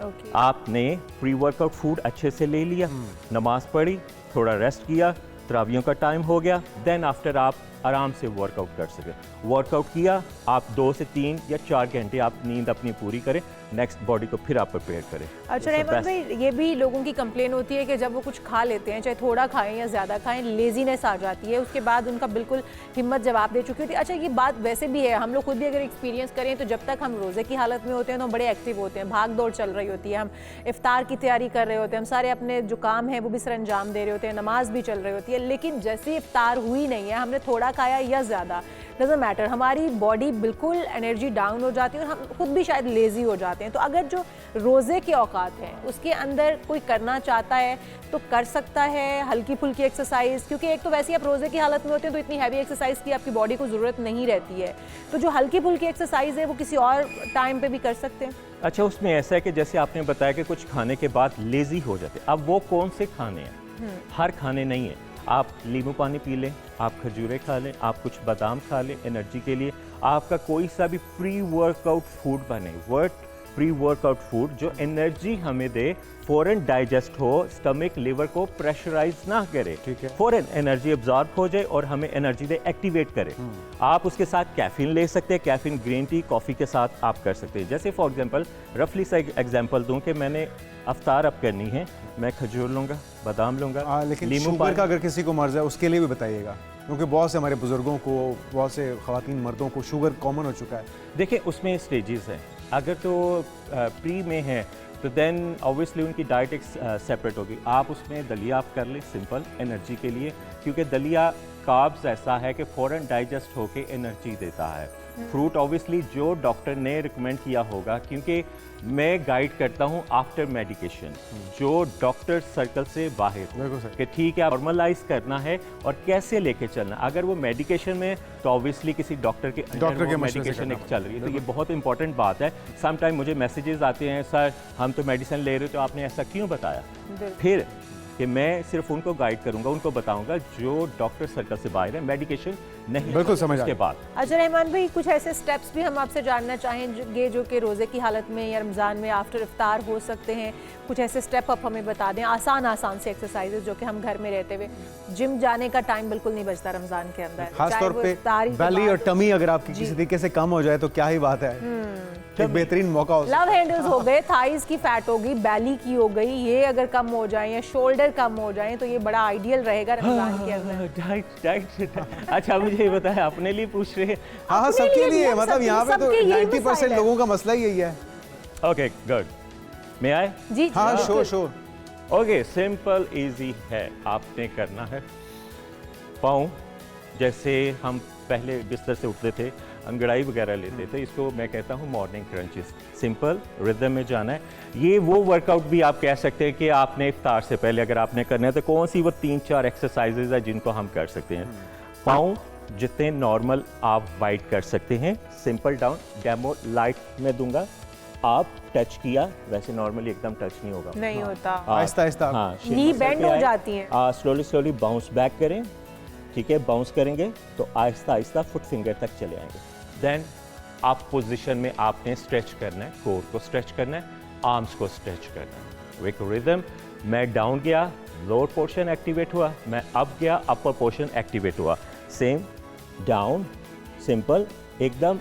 ओके। आपने प्री वर्कआउट फूड अच्छे से ले लिया, नमाज पढ़ी, थोड़ा रेस्ट किया, तरावियों का टाइम हो गया, देन आफ्टर आप आराम से वर्कआउट कर सके। वर्कआउट किया, आप 2 से 3 या 4 घंटे आप नींद अपनी पूरी करें, नेक्स्ट बॉडी को फिर आप प्रिपेयर करें। अच्छा रहमान भाई, ये भी लोगों की कंप्लेन होती है कि जब वो कुछ खा लेते हैं, चाहे थोड़ा खाएं या ज़्यादा खाएं, लेजीनेस आ जाती है, उसके बाद उनका बिल्कुल हिम्मत जवाब दे चुकी होती है। अच्छा, ये बात वैसे भी है, हम लोग खुद भी अगर एक्सपीरियंस करें तो जब तक हम रोज़े की हालत में होते हैं तो हम बड़े एक्टिव होते हैं, भाग दौड़ चल रही होती है, हम इफ्तार की तैयारी कर रहे होते हैं, हम सारे अपने जो काम है वो भी सर अंजाम दे रहे होते हैं, नमाज भी चल रही होती है, लेकिन जैसे इफ्तार हुई नहीं है, हमने थोड़ा खाया या ज़्यादा, डजंट मैटर, हमारी बॉडी बिल्कुल एनर्जी डाउन हो जाती है और हम खुद भी शायद लेज़ी हो जाते हैं। तो अगर जो रोज़े के औकात हैं उसके अंदर कोई करना चाहता है तो कर सकता है हल्की फुल्की एक्सरसाइज, क्योंकि एक तो वैसे ही आप रोज़े की हालत में होते हैं तो इतनी हैवी एक्सरसाइज की आपकी बॉडी को ज़रूरत नहीं रहती है, तो जो हल्की फुल्की एक्सरसाइज है वो किसी और टाइम पे भी कर सकते हैं। अच्छा, उसमें ऐसा है कि जैसे आपने बताया कि कुछ खाने के बाद लेजी हो जाते, अब वो कौन से खाने हैं? हर खाने नहीं है। आप नींबू पानी पी लें, आप खजूरें खा लें, आप कुछ बादाम खा लें एनर्जी के लिए, आपका कोई सा भी प्री वर्कआउट फूड बने, प्री वर्कआउट फूड जो एनर्जी हमें दे, फौरन डाइजेस्ट हो, स्टमक लिवर को प्रेशराइज ना करे, ठीक है, फौरन एनर्जी एब्जॉर्ब हो जाए और हमें एनर्जी दे, एक्टिवेट करे। आप उसके साथ कैफीन ले सकते हैं, कैफीन ग्रीन टी कॉफ़ी के साथ आप कर सकते हैं। जैसे फॉर एग्जांपल रफली सा एग्जांपल दूं कि मैंने अफ्तार अब करनी है, मैं खजूर लूँगा, बादाम लूँगा, लेकिन शुगर का अगर किसी को मर्ज है उसके लिए भी बताइएगा, क्योंकि बहुत से हमारे बुजुर्गों को, बहुत से ख़वातीन मर्दों को शुगर कॉमन हो चुका है। देखिए, उसमें स्टेजेस हैं, अगर तो प्री में है तो देन ऑब्वियसली उनकी डाइट एक सेपरेट होगी। आप उसमें दलिया आप कर लें सिंपल एनर्जी के लिए, क्योंकि दलिया कार्ब्स ऐसा है कि फ़ौरन डाइजेस्ट होके एनर्जी देता है। फ्रूट ऑब्वियसली जो डॉक्टर ने रिकमेंड किया होगा, क्योंकि मैं गाइड करता हूँ आफ्टर मेडिकेशन, जो डॉक्टर सर्कल से बाहर कि ठीक है नॉर्मलाइज करना है और कैसे लेके चलना। अगर वो मेडिकेशन में तो ऑब्वियसली किसी डॉक्टर के मेडिकेशन एक चल रही है, तो ये बहुत इंपॉर्टेंट बात है। सम टाइम मुझे मैसेजेस आते हैं, सर हम तो मेडिसिन ले रहे हो तो आपने ऐसा क्यों बताया? फिर कि मैं सिर्फ उनको गाइड करूंगा, उनको बताऊंगा जो डॉक्टर सर्कल से बाहर है, मेडिकेशन नहीं। बिल्कुल समझ के बाद। अच्छा रहमान भाई, कुछ ऐसे स्टेप्स भी हम आपसे जानना चाहेंगे जो कि रोज़े की हालत में या रमज़ान में आफ्टर इफ्तार हो सकते हैं, कुछ ऐसे स्टेप आप हमें बता दें, आसान से एक्सरसाइजेज जो कि हम घर में रहते हुए, जिम जाने का टाइम बिल्कुल नहीं बचता रमज़ान के अंदर, खासतौर पे बेली और टमी अगर आपकी किसी तरीके से कम हो जाए तो क्या ही बात है, एक बेहतरीन मौका हो। लव हैंडल्स हो गए, थाइज की फैट होगी, बैली की हो गई, ये अगर कम हो जाए या शोल्डर कम हो जाए तो ये बड़ा आइडियल रहेगा रमज़ान के अंदर। डाइट अच्छा, मुझे ये बताया अपने लिए पूछ रहे हैं? हाँ, सबके लिए, मतलब यहाँ पे तो 90% लोगों का मसला ही यही है। ओके गुड, मैं आए जी? हाँ, श्योर। ओके, सिंपल इजी है, आपने करना है पाँव, जैसे हम पहले बिस्तर से उठते थे अंगड़ाई वगैरह लेते थे, इसको मैं कहता हूँ मॉर्निंग क्रंचेस, सिंपल रिदम में जाना है। ये वो वर्कआउट भी आप कह सकते हैं कि आपने इफ्तार से पहले अगर आपने करना है तो कौन सी वो 3-4 एक्सरसाइजेज है जिनको हम कर सकते हैं। पाँव जितने नॉर्मल आप वाइड कर सकते हैं, सिंपल डाउन, डेमो लाइट में दूंगा, आप टच किया, वैसे नॉर्मली एकदम टच नहीं होगा, नहीं होता, आहिस्ता हाँ, नी बेंड हो जाती है, स्लोली बाउंस बैक करें, ठीक है, बाउंस करेंगे तो आहिस्ता फुट फिंगर तक चले आएंगे। देन आप पोजीशन में आपने स्ट्रेच करना है, कोर को स्ट्रेच करना है, आर्म्स को स्ट्रेच करना है, विक रिदम। मैं डाउन गया, लोअर पोर्शन एक्टिवेट हुआ, मैं अप गया, अपर पोर्शन एक्टिवेट हुआ, सेम डाउन, सिंपल एकदम।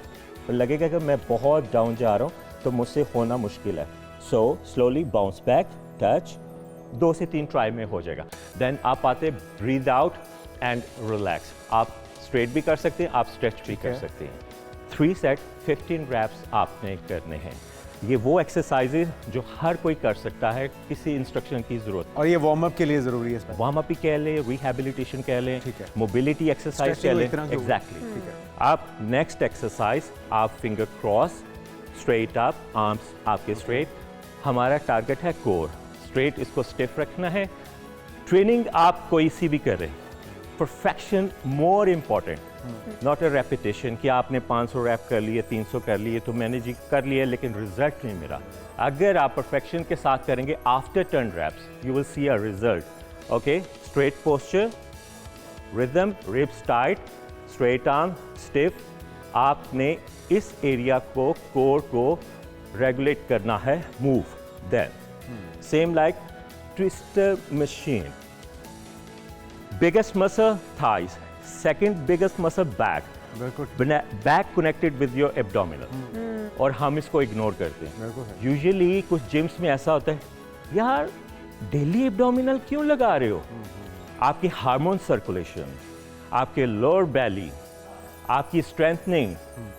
लगेगा कि मैं बहुत डाउन जा रहा हूँ तो मुझसे होना मुश्किल है, so slowly bounce back, touch, 2 से 3 ट्राई में हो जाएगा। देन आप आते ब्रीद आउट एंड रिलैक्स, आप स्ट्रेट भी कर सकते हैं, आप स्ट्रेच भी कर सकते हैं। 3 सेट 15 रैप्स आपने करने हैं। ये वो एक्सरसाइजेज जो हर कोई कर सकता है, किसी इंस्ट्रक्शन की जरूरत। और ये वार्म अप के लिए जरूरी है, वार्म अप भी कह लें, रिहैबिलिटेशन कह लें, ठीक है, मोबिलिटी एक्सरसाइज कह लें, एग्जैक्टली। आप नेक्स्ट एक्सरसाइज, आप finger cross, straight up, arms आपके स्ट्रेट। हमारा टारगेट है कोर, स्ट्रेट, इसको स्टिफ रखना है। ट्रेनिंग आप कोई सी भी करें, perfection more important, not a repetition कि आपने 500 रैप कर लिए, 300 कर लिए तो मैंने जी कर लिया लेकिन रिजल्ट नहीं मिला। अगर आप परफेक्शन के साथ करेंगे, after 10 reps you will see a result. Okay, straight posture, rhythm, ribs tight, straight arm stiff, आपने इस एरिया को, कोर को रेगुलेट करना है, move, then same like twister machine. Biggest muscle thighs, second biggest muscle back, back connected with your abdominal, और हम इसको ignore करते हैं. यूजुअली कुछ जिम्स में ऐसा होता है, यार डेली एब्डोमिनल क्यों लगा रहे हो? आपकी हार्मोन सर्कुलेशन, आपके लोअर बेली, आपकी स्ट्रेंथनिंग,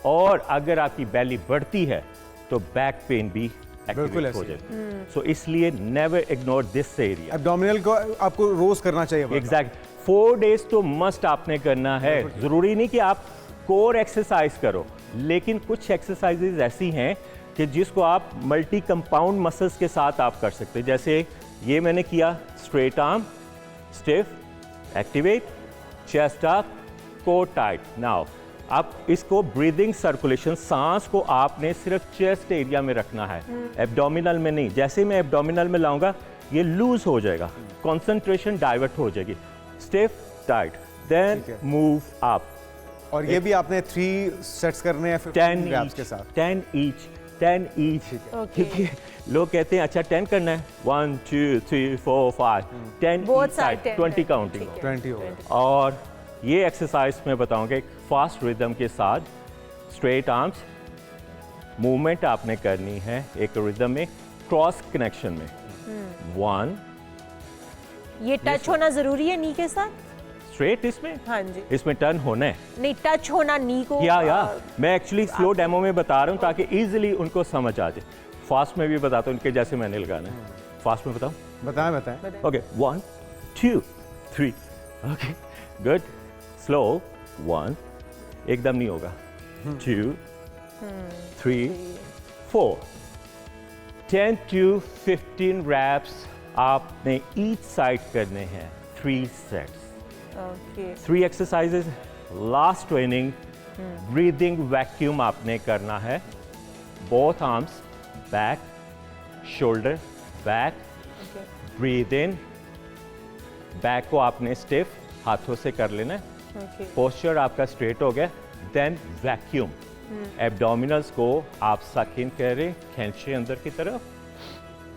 और अगर आपकी बेली बढ़ती है तो बैक पेन भी एक्टिवेट हो जाएगी. सो इसलिए never ignore this area. Abdominal को आपको रोज करना चाहिए. एग्जैक्ट 4 डेज तो मस्ट आपने करना है. जरूरी नहीं कि आप कोर एक्सरसाइज करो, लेकिन कुछ एक्सरसाइजेज ऐसी हैं कि जिसको आप मल्टी कंपाउंड मसल्स के साथ आप कर सकते हैं. जैसे ये मैंने किया, straight arm stiff, activate, chest up, core tight. Now आप इसको ब्रीदिंग सर्कुलेशन, सांस को आपने सिर्फ चेस्ट एरिया में रखना है, एब्डोमिनल में नहीं. जैसे मैं एब्डोमिनल में लाऊंगा ये लूज हो जाएगा, कंसंट्रेशन डाइवर्ट हो जाएगी. Stiff, tight, then move up. और ये भी आपने 3 सेट्स करने हैं 10 reps के साथ. 10 ईच. क्योंकि लोग कहते हैं अच्छा 10 करना है, 1 2 3 4 5 10 Both side 10 20 काउंटिंग. 20 हो गए. और ये एक्सरसाइज मैं बताऊंगा एक फास्ट रिदम के साथ. स्ट्रेट आर्म्स मूवमेंट आपने करनी है एक रिदम में, क्रॉस कनेक्शन में. 1, ये टच होना जरूरी है नी के साथ. स्ट्रेट इसमें, हाँ जी, इसमें टर्न होना है. नहीं टच होना नी को. या मैं एक्चुअली स्लो डेमो में बता रहा हूँ ताकि इजीली उनको समझ आ जाए. फास्ट में भी बताता हूँ उनके जैसे मैंने लगाना है. फास्ट में बताऊँ? बताएं. ओके 1 2 3. Okay good. स्लो 1, एकदम नहीं होगा. 2 3 4. 10 to 15 reps आपने ईच साइड करने हैं. 3 sets, okay. 3 exercises. Last training breathing vacuum आपने करना है. Both arms back, shoulder back, breathe in. Back को आपने स्टिफ हाथों से कर लेना है. पोस्चर आपका स्ट्रेट हो गया. देन वैक्यूम, एब्डोमिनल्स को आप सक इन करें, खींचे अंदर की तरफ.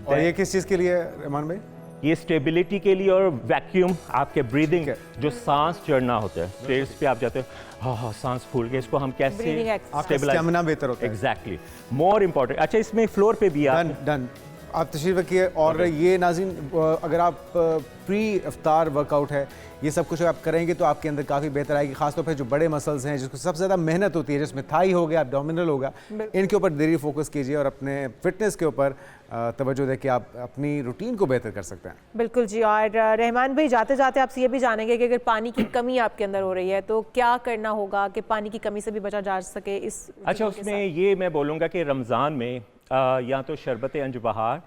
और ये किस चीज के लिए रहमान भाई? ये स्टेबिलिटी के लिए, और वैक्यूम आपके ब्रीदिंग, जो सांस चढ़ना होता है. स्टेयर्स पे आप जाते हो, हाँ सांस फूल के, इसको हम कैसे आपका स्टैमिना बेहतर होता है. Exactly, more important. अच्छा इसमें फ्लोर पे भी आप डन. आप तशरीफ रखिए. और ये नाज़रीन, अगर आप प्री इफ्तार वर्कआउट है, ये सब कुछ आप करेंगे तो आपके अंदर काफ़ी बेहतर आएगी. खासतौर पर जो बड़े मसल्स हैं, जिसको सबसे ज़्यादा मेहनत होती है, जिसमें थाई हो गया, एब्डोमिनल होगा, इनके ऊपर देरी फोकस कीजिए और अपने फिटनेस के ऊपर तवज्जो दें कि आप अपनी रूटीन को बेहतर कर सकते हैं. बिल्कुल जी. और रहमान भाई, जाते जाते आपसे ये भी जानेंगे कि अगर पानी की कमी आपके अंदर हो रही है तो क्या करना होगा कि पानी की कमी से भी बचा जा सके इस. अच्छा उसमें ये मैं बोलूँगा कि रमज़ान में या तो शरबत अंजबहार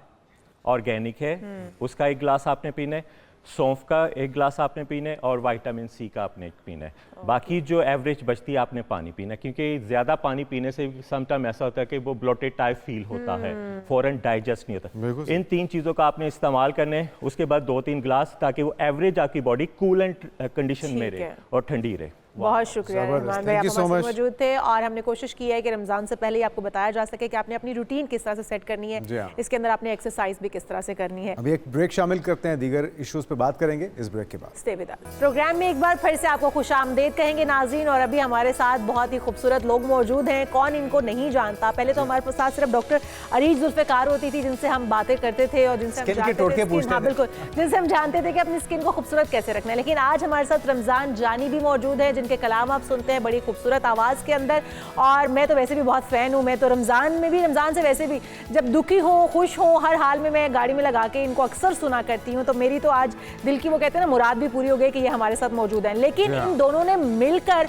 ऑर्गेनिक है, उसका 1 गिलास आपने पीना है. सौंफ का 1 गिलास आपने पीना है, और विटामिन सी का आपने पीना है. बाकी जो एवरेज बचती है आपने पानी पीना है, क्योंकि ज़्यादा पानी पीने से समटाइम ऐसा होता है कि वो ब्लोटेड टाइप फील होता है, फ़ौरन डाइजेस्ट नहीं होता. इन 3 चीज़ों का आपने इस्तेमाल करने हैं. उसके बाद 2-3 गिलास, ताकि वो एवरेज आपकी बॉडी कूल एंड कंडीशन में रहे और ठंडी रहे. बहुत शुक्रिया रहमान भाई, आप हमारे साथ मौजूद थे. और हमने कोशिश की है कि रमज़ान से पहले ही आपको बताया जा सके कि आपने अपनी रूटीन किस तरह से सेट करनी है, इसके अंदर आपने एक्सरसाइज भी किस तरह से करनी है. अभी एक ब्रेक शामिल करते हैं, दीगर इश्यूज पे बात करेंगे इस ब्रेक के बाद. Stay with us. प्रोग्राम में एक बार फिर से आपको खुशामदीद कहेंगे नाज़रीन. और अभी हमारे साथ बहुत ही खूबसूरत लोग मौजूद हैं. कौन इनको नहीं जानता. पहले तो हमारे साथ सिर्फ डॉक्टर अरीज जुल्फ़िकार होती थी, जिनसे हम बातें करते थे और जिनसे हम जानते थे कि अपनी स्किन को खूबसूरत कैसे रखना है. लेकिन आज हमारे साथ रमज़ान जानी भी मौजूद है, जिनके कलाम आप सुनते हैं बड़ी खूबसूरत आवाज़ के अंदर. और मैं तो वैसे भी बहुत फ़ैन हूँ. मैं तो रमज़ान में भी, रमज़ान से वैसे भी, जब दुखी हो खुश हो, हर हाल में मैं गाड़ी में लगा के इनको अक्सर सुना करती हूँ. तो मेरी तो आज दिल की, वो कहते हैं ना, मुराद भी पूरी हो गई कि ये हमारे साथ मौजूद हैं. लेकिन इन दोनों ने मिलकर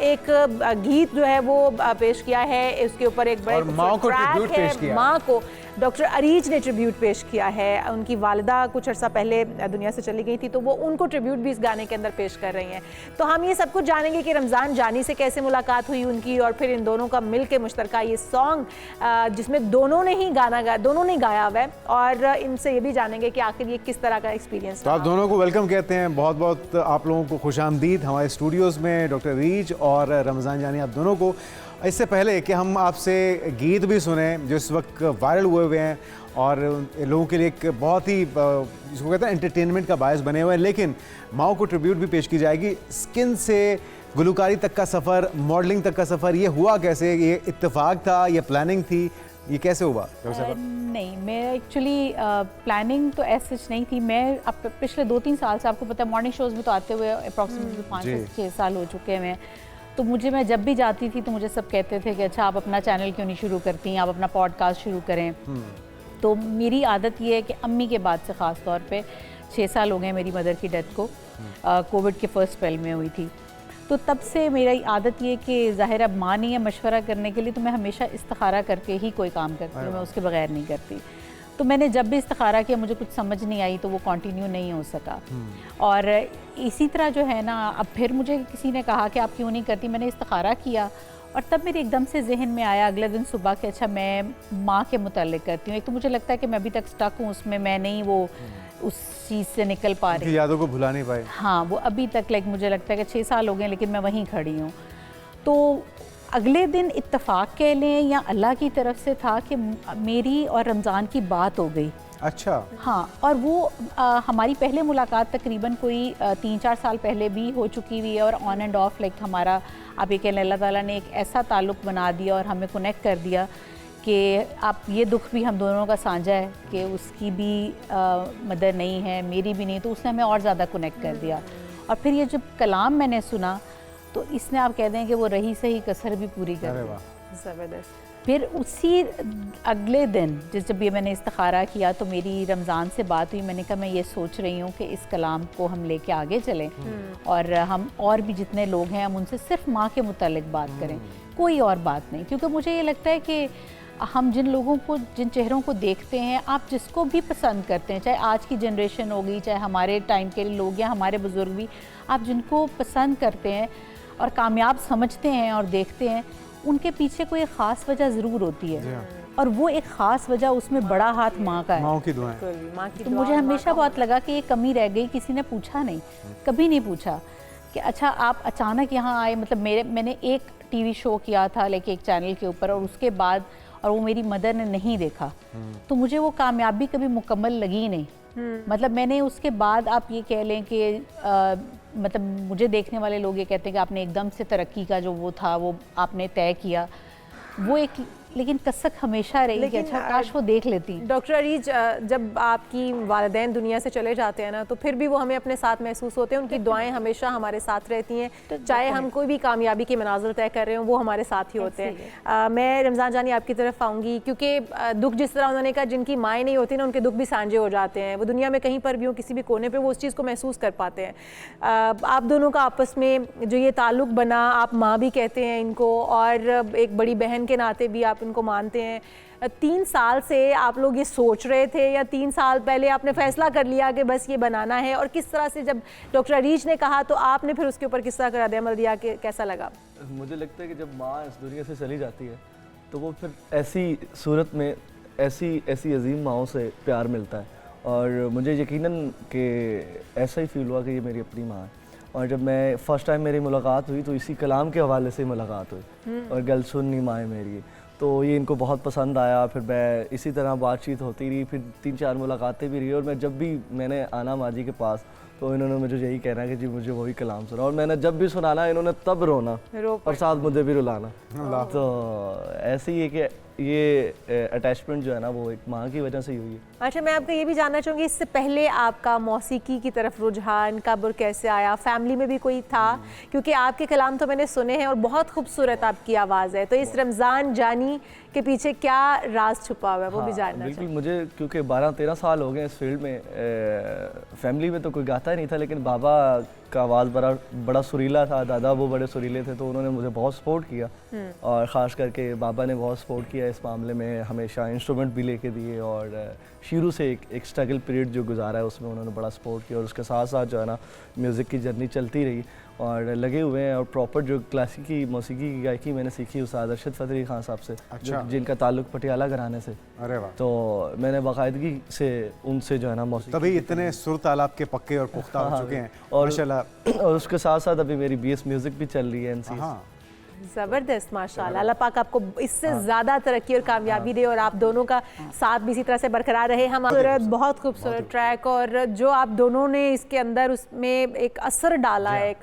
एक गीत जो है वो पेश किया है. इसके ऊपर एक बड़ा माँ को ट्रिब्यूट पेश किया. माँ को डॉक्टर अरीज ने ट्रिब्यूट पेश किया है। उनकी वालिदा कुछ अर्सा पहले दुनिया से चली गई थी, तो वो उनको ट्रिब्यूट भी इस गाने के अंदर पेश कर रही हैं। तो हम ये सब कुछ जानेंगे कि रमज़ान जानी से कैसे मुलाकात हुई उनकी, और फिर इन दोनों का मिल के मुश्तरका ये सॉन्ग जिसमें दोनों ने गाया हुआ है, और इनसे ये भी जानेंगे कि आखिर ये किस तरह का एक्सपीरियंस। तो आप दोनों को वेलकम कहते हैं, बहुत बहुत आप लोगों को खुशामदीद हमारे स्टूडियोज़ में, डॉक्टर अरीज और रमज़ान जानी, आप दोनों को। इससे पहले कि हम आपसे गीत भी सुने जो इस वक्त वायरल हुए हैं और लोगों के लिए एक बहुत ही जिसको कहते हैं एंटरटेनमेंट का बायस बने हुए हैं, लेकिन माओ को ट्रिब्यूट भी पेश की जाएगी। स्किन से गुलकारी तक का सफ़र, मॉडलिंग तक का सफ़र, ये हुआ कैसे? ये इत्तेफाक था, ये प्लानिंग थी, ये कैसे हुआ? नहीं, मैं एक्चुअली प्लानिंग तो ऐसा नहीं थी। मैं अब पिछले 2-3 साल से, आपको पता है मॉर्निंग शोज़ में तो आते हुए अप्रॉक्सीमेटली 5 से 6 साल हो चुके हैं। तो मैं जब भी जाती थी तो मुझे सब कहते थे कि अच्छा आप अपना चैनल क्यों नहीं शुरू करती हैं, आप अपना पॉडकास्ट शुरू करें। तो मेरी आदत ये है कि अम्मी के बाद से ख़ास तौर पे 6 साल हो गए मेरी मदर की डेथ को, कोविड के फर्स्ट स्पेल में हुई थी। तो तब से मेरी आदत ये कि ज़ाहिर अब माँ नहीं है मशवरा करने के लिए, तो मैं हमेशा इस्तिखारा करके ही कोई काम करती हूँ, मैं उसके बगैर नहीं करती। तो मैंने जब भी इस्तिखारा किया मुझे कुछ समझ नहीं आई, तो वो कंटिन्यू नहीं हो सका। और इसी तरह जो है ना, अब फिर मुझे किसी ने कहा कि आप क्यों नहीं करती, मैंने इस्तिखारा किया और तब मेरे एकदम से जहन में आया अगले दिन सुबह कि अच्छा मैं माँ के मुताल्लिक करती हूँ। एक तो मुझे लगता है कि मैं अभी तक स्टक हूँ उसमें, मैं नहीं वो उस चीज़ से निकल पा रही, यादों को भुला नहीं पाए। हाँ, वो अभी तक मुझे लगता है कि 6 साल हो गए लेकिन मैं वहीं खड़ी हूँ। तो अगले दिन इत्तेफाक कह लें या अल्लाह की तरफ से था कि मेरी और रमज़ान की बात हो गई। अच्छा। हाँ, और वो हमारी पहले मुलाकात तकरीबन कोई 3-4 साल पहले भी हो चुकी हुई है, और ऑन एंड ऑफ हमारा, आप ये कह लें, अल्लाह ताला ने एक ऐसा ताल्लुक़ बना दिया और हमें कनेक्ट कर दिया कि आप ये दुख भी हम दोनों का साझा है कि उसकी भी मदर नहीं है, मेरी भी नहीं, तो उसने हमें और ज़्यादा कनेक्ट कर दिया। और फिर ये जब कलाम मैंने सुना तो इसने, आप कह दें कि वो रही सही कसर भी पूरी कर दी। ज़बरदस्त। फिर उसी अगले दिन जब ये मैंने इस्तिखारा किया तो मेरी रमज़ान से बात हुई। मैंने कहा मैं ये सोच रही हूँ कि इस कलाम को हम लेके आगे चलें और हम और भी जितने लोग हैं हम उनसे सिर्फ माँ के मुतालिक बात करें, कोई और बात नहीं। क्योंकि मुझे ये लगता है कि हम जिन लोगों को, जिन चेहरों को देखते हैं, आप जिसको भी पसंद करते हैं, चाहे आज की जनरेशन होगी, चाहे हमारे टाइम के लोग या हमारे बुज़ुर्ग भी, आप जिनको पसंद करते हैं और कामयाब समझते हैं और देखते हैं, उनके पीछे कोई ख़ास वजह ज़रूर होती है। और वो एक ख़ास वजह, उसमें बड़ा हाथ माँ का है, माँ की दुआएं। तो मुझे हमेशा बहुत लगा कि ये कमी रह गई, किसी ने पूछा नहीं, कभी नहीं पूछा कि अच्छा आप अचानक यहाँ आए। मतलब मैंने एक टीवी शो किया था लेकिन एक चैनल के ऊपर, और उसके बाद और वो मेरी मदर ने नहीं देखा, तो मुझे वो कामयाबी कभी मुकम्मल लगी नहीं। मतलब मैंने उसके बाद, आप ये कह लें कि मतलब मुझे देखने वाले लोग ये कहते हैं कि आपने एकदम से तरक्की का जो वो था वो आपने तय किया, वो एक, लेकिन कसक हमेशा रही कि अच्छा काश वो देख लेती। डॉक्टर अरीज, जब आपकी वालिदैन दुनिया से चले जाते हैं ना, तो फिर भी वो हमें अपने साथ महसूस होते हैं, उनकी दुआएं हमेशा हमारे साथ रहती हैं, तो चाहे हम कोई भी कामयाबी के मनाज़िर तय कर रहे हो, वो हमारे साथ ही होते हैं। मैं रमज़ान जानी आपकी तरफ आऊँगी, क्योंकि दुख जिस तरह उन्होंने कहा, जिनकी माएँ नहीं होती ना, उनके दुख भी साझे हो जाते हैं। वो दुनिया में कहीं पर भी हो, किसी भी कोने पर, वो उस चीज़ को महसूस कर पाते हैं। आप दोनों का आपस में जो ये ताल्लुक़ बना, आप माँ भी कहते हैं इनको, और एक बड़ी बहन के नाते भी आप इनको मानते हैं। 3 साल से आप लोग ये सोच रहे थे, या 3 साल पहले आपने फैसला कर लिया कि बस ये बनाना है? और किस तरह से जब डॉक्टर अरीज ने कहा तो आपने फिर उसके ऊपर किस तरह का रद्द-ए-अमल दिया, कि कैसा लगा? मुझे लगता है कि जब माँ इस दुनिया से चली जाती है तो वो फिर ऐसी सूरत में ऐसी अजीम माँओं से प्यार मिलता है, और मुझे यकीनन कि ऐसा ही फील हुआ कि ये मेरी अपनी माँ है। और जब मैं फ़र्स्ट टाइम मेरी मुलाकात हुई तो इसी कलाम के हवाले से मुलाकात हुई, और गल सुननी माँ मेरी, तो ये इनको बहुत पसंद आया। फिर मैं इसी तरह बातचीत होती रही, फिर 3-4 मुलाकातें भी रही, और मैं जब भी मैंने आना माँ जी के पास तो इन्होंने मुझे यही कहना कि जी मुझे वही कलाम सुना, और मैंने जब भी सुनाना इन्होंने तब रोना और साथ मुझे भी रुलाना। तो ऐसे ही है कि ये अटैचमेंट जो है ना वो एक माँ की वजह से ही हुई है। अच्छा, मैं आपको ये भी जानना चाहूँगी, इससे पहले आपका मौसीकी की तरफ रुझान कब और कैसे आया? फैमिली में भी कोई था? क्योंकि आपके कलाम तो मैंने सुने हैं और बहुत खूबसूरत आपकी आवाज़ है, तो इस रमज़ान जानी के पीछे क्या राज छुपा हुआ है वो भी जानना बिल्कुल। मुझे क्योंकि 12-13 साल हो गए इस फील्ड में, फैमिली में तो कोई गाता ही नहीं था, लेकिन बाबा का आवाज़ बड़ा सुरीला था, दादा वो बड़े सुरीले थे, तो उन्होंने मुझे बहुत सपोर्ट किया। और ख़ास करके बाबा ने बहुत सपोर्ट किया इस मामले में, हमेशा इंस्ट्रूमेंट भी लेके दिए और शुरू से एक स्ट्रगल पीरियड जो गुजारा है उसमें उन्होंने बड़ा सपोर्ट किया। और उसके साथ साथ जो है ना म्यूज़िक की जर्नी चलती रही और लगे हुए हैं। और प्रॉपर जो क्लासिकी मौसीकी की गायकी मैंने सीखी उस्ताद अरशद फ़तह खान साहब से, जिनका ताल्लुक पटियाला घराने से। अरे वाह। तो मैंने बाकायदगी से उनसे जो है ना मौसीकी, तभी इतने सुर ताल आपके पक्के और पुख्ता हो चुके हैं माशाल्लाह। और उसके साथ साथ अभी मेरी BS म्यूज़िक भी चल रही है NC। हाँ जबरदस्त माशाल्लाह। अल्लाह पाक आपको इससे ज़्यादा तरक्की और कामयाबी दे और आप दोनों का साथ भी इसी तरह से बरकरार रहे। हम बहुत खूबसूरत ट्रैक और जो आप दोनों ने इसके अंदर उसमें एक असर डाला है,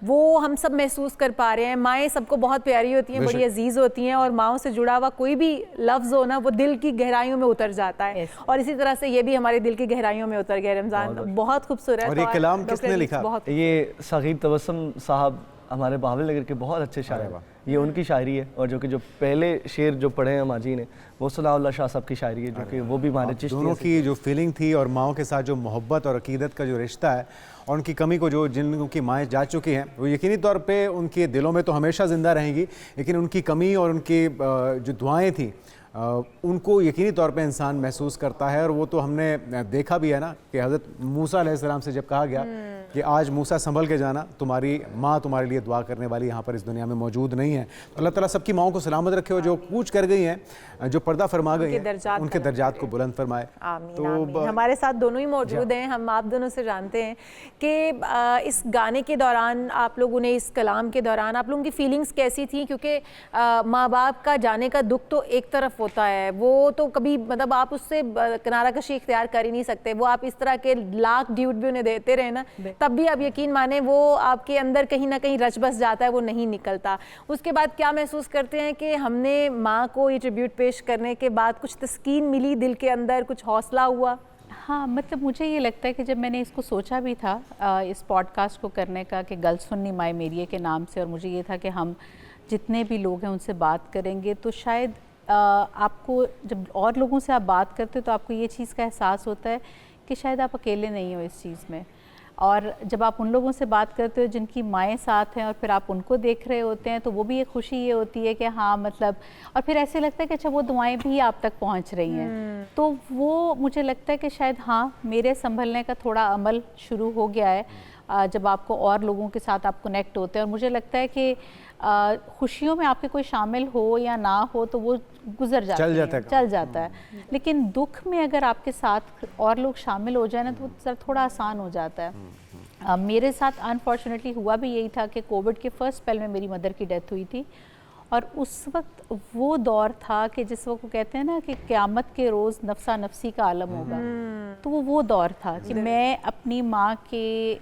वो हम सब महसूस कर पा रहे हैं। माएँ सबको बहुत प्यारी होती हैं, बड़ी अजीज़ होती हैं और माँओं से जुड़ा हुआ कोई भी लफ्ज़ हो ना वो दिल की गहराइयों में उतर जाता है। और इसी तरह से ये भी हमारे दिल की गहराइयों में उतर गया। रमज़ान बहुत खूबसूरत। और ये कलाम किसने लिखा? ये सगीर तबस्सुम साहब हमारे बहावल नगर के बहुत अच्छे शायर हैं। ये उनकी शायरी है। और जो पहले शेर जो पढ़े हैं माजी ने वो सनाउल्लाह शाह साहब की शायरी है, जो कि वो भी हमारे चिश्ती दोनों की जो फीलिंग थी और माओं के साथ जो मोहब्बत और अकीदत का जो रिश्ता है और उनकी कमी को जो जिनकी माएँ जा चुकी हैं वो यकीनी तौर पे उनके दिलों में तो हमेशा ज़िंदा रहेंगी, लेकिन उनकी कमी और उनकी जो दुआएं थी उनको यकीनी तौर पे इंसान महसूस करता है। और वो तो हमने देखा भी है ना कि हज़रत मूसा अलैहिस्सलाम से जब कहा गया कि आज मूसा संभल के जाना, तुम्हारी माँ तुम्हारे लिए दुआ करने वाली यहाँ पर इस दुनिया में मौजूद नहीं है। तो अल्लाह ताला सबकी माँओं को सलामत रखे और जो कूच कर गई हैं, जो पर्दा फरमा गई हैं, उनके दर्जात को बुलंद फरमाए। तो हमारे साथ दोनों ही मौजूद हैं। हम आप दोनों से जानते हैं कि इस गाने के दौरान आप लोगों ने, इस कलाम के दौरान आप लोगों की फीलिंग्स कैसी थी? क्योंकि माँ बाप का जाने का दुख तो एक तरफ होता है, वो तो कभी मतलब आप उससे किनारा कशी इख्तियार कर ही नहीं सकते। वो आप इस तरह के लाख ड्यूट भी उन्हें देते रहे ना, तब भी आप यकीन माने वो आपके अंदर कहीं ना कहीं रच बस जाता है, वो नहीं निकलता। उसके बाद क्या महसूस करते हैं कि हमने माँ को ये ट्रिब्यूट पेश करने के बाद कुछ तस्कीन मिली दिल के अंदर, कुछ हौसला हुआ? हाँ, मतलब मुझे ये लगता है कि जब मैंने इसको सोचा भी था इस पॉडकास्ट को करने का कि गल सुन्नी माए मेरिए के नाम से, और मुझे ये था कि हम जितने भी लोग हैं उनसे बात करेंगे, तो शायद आपको जब और लोगों से आप बात करते हो तो आपको ये चीज़ का एहसास होता है कि शायद आप अकेले नहीं हो इस चीज़ में। और जब आप उन लोगों से बात करते हो जिनकी माएँ साथ हैं और फिर आप उनको देख रहे होते हैं, तो वो भी एक खुशी ये होती है कि हाँ मतलब, और फिर ऐसे लगता है कि अच्छा वो दुआएं भी आप तक पहुंच रही हैं। तो वो मुझे लगता है कि शायद हाँ मेरे संभलने का थोड़ा अमल शुरू हो गया है जब आपको और लोगों के साथ आप कनेक्ट होते हैं। और मुझे लगता है कि खुशियों में आपके कोई शामिल हो या ना हो तो वो गुजर चल जाता है, लेकिन दुख में अगर आपके साथ और लोग शामिल हो जाए ना तो वो थोड़ा आसान हो जाता है। मेरे साथ अनफॉर्चुनेटली हुआ भी यही था कि कोविड के फर्स्ट स्पेल में मेरी मदर की डेथ हुई थी, और उस वक्त वो दौर था कि जिस वक्त वो कहते हैं ना कि क़यामत के रोज़ नफ्सा नफ्सी का आलम होगा, तो वो दौर था कि मैं अपनी माँ के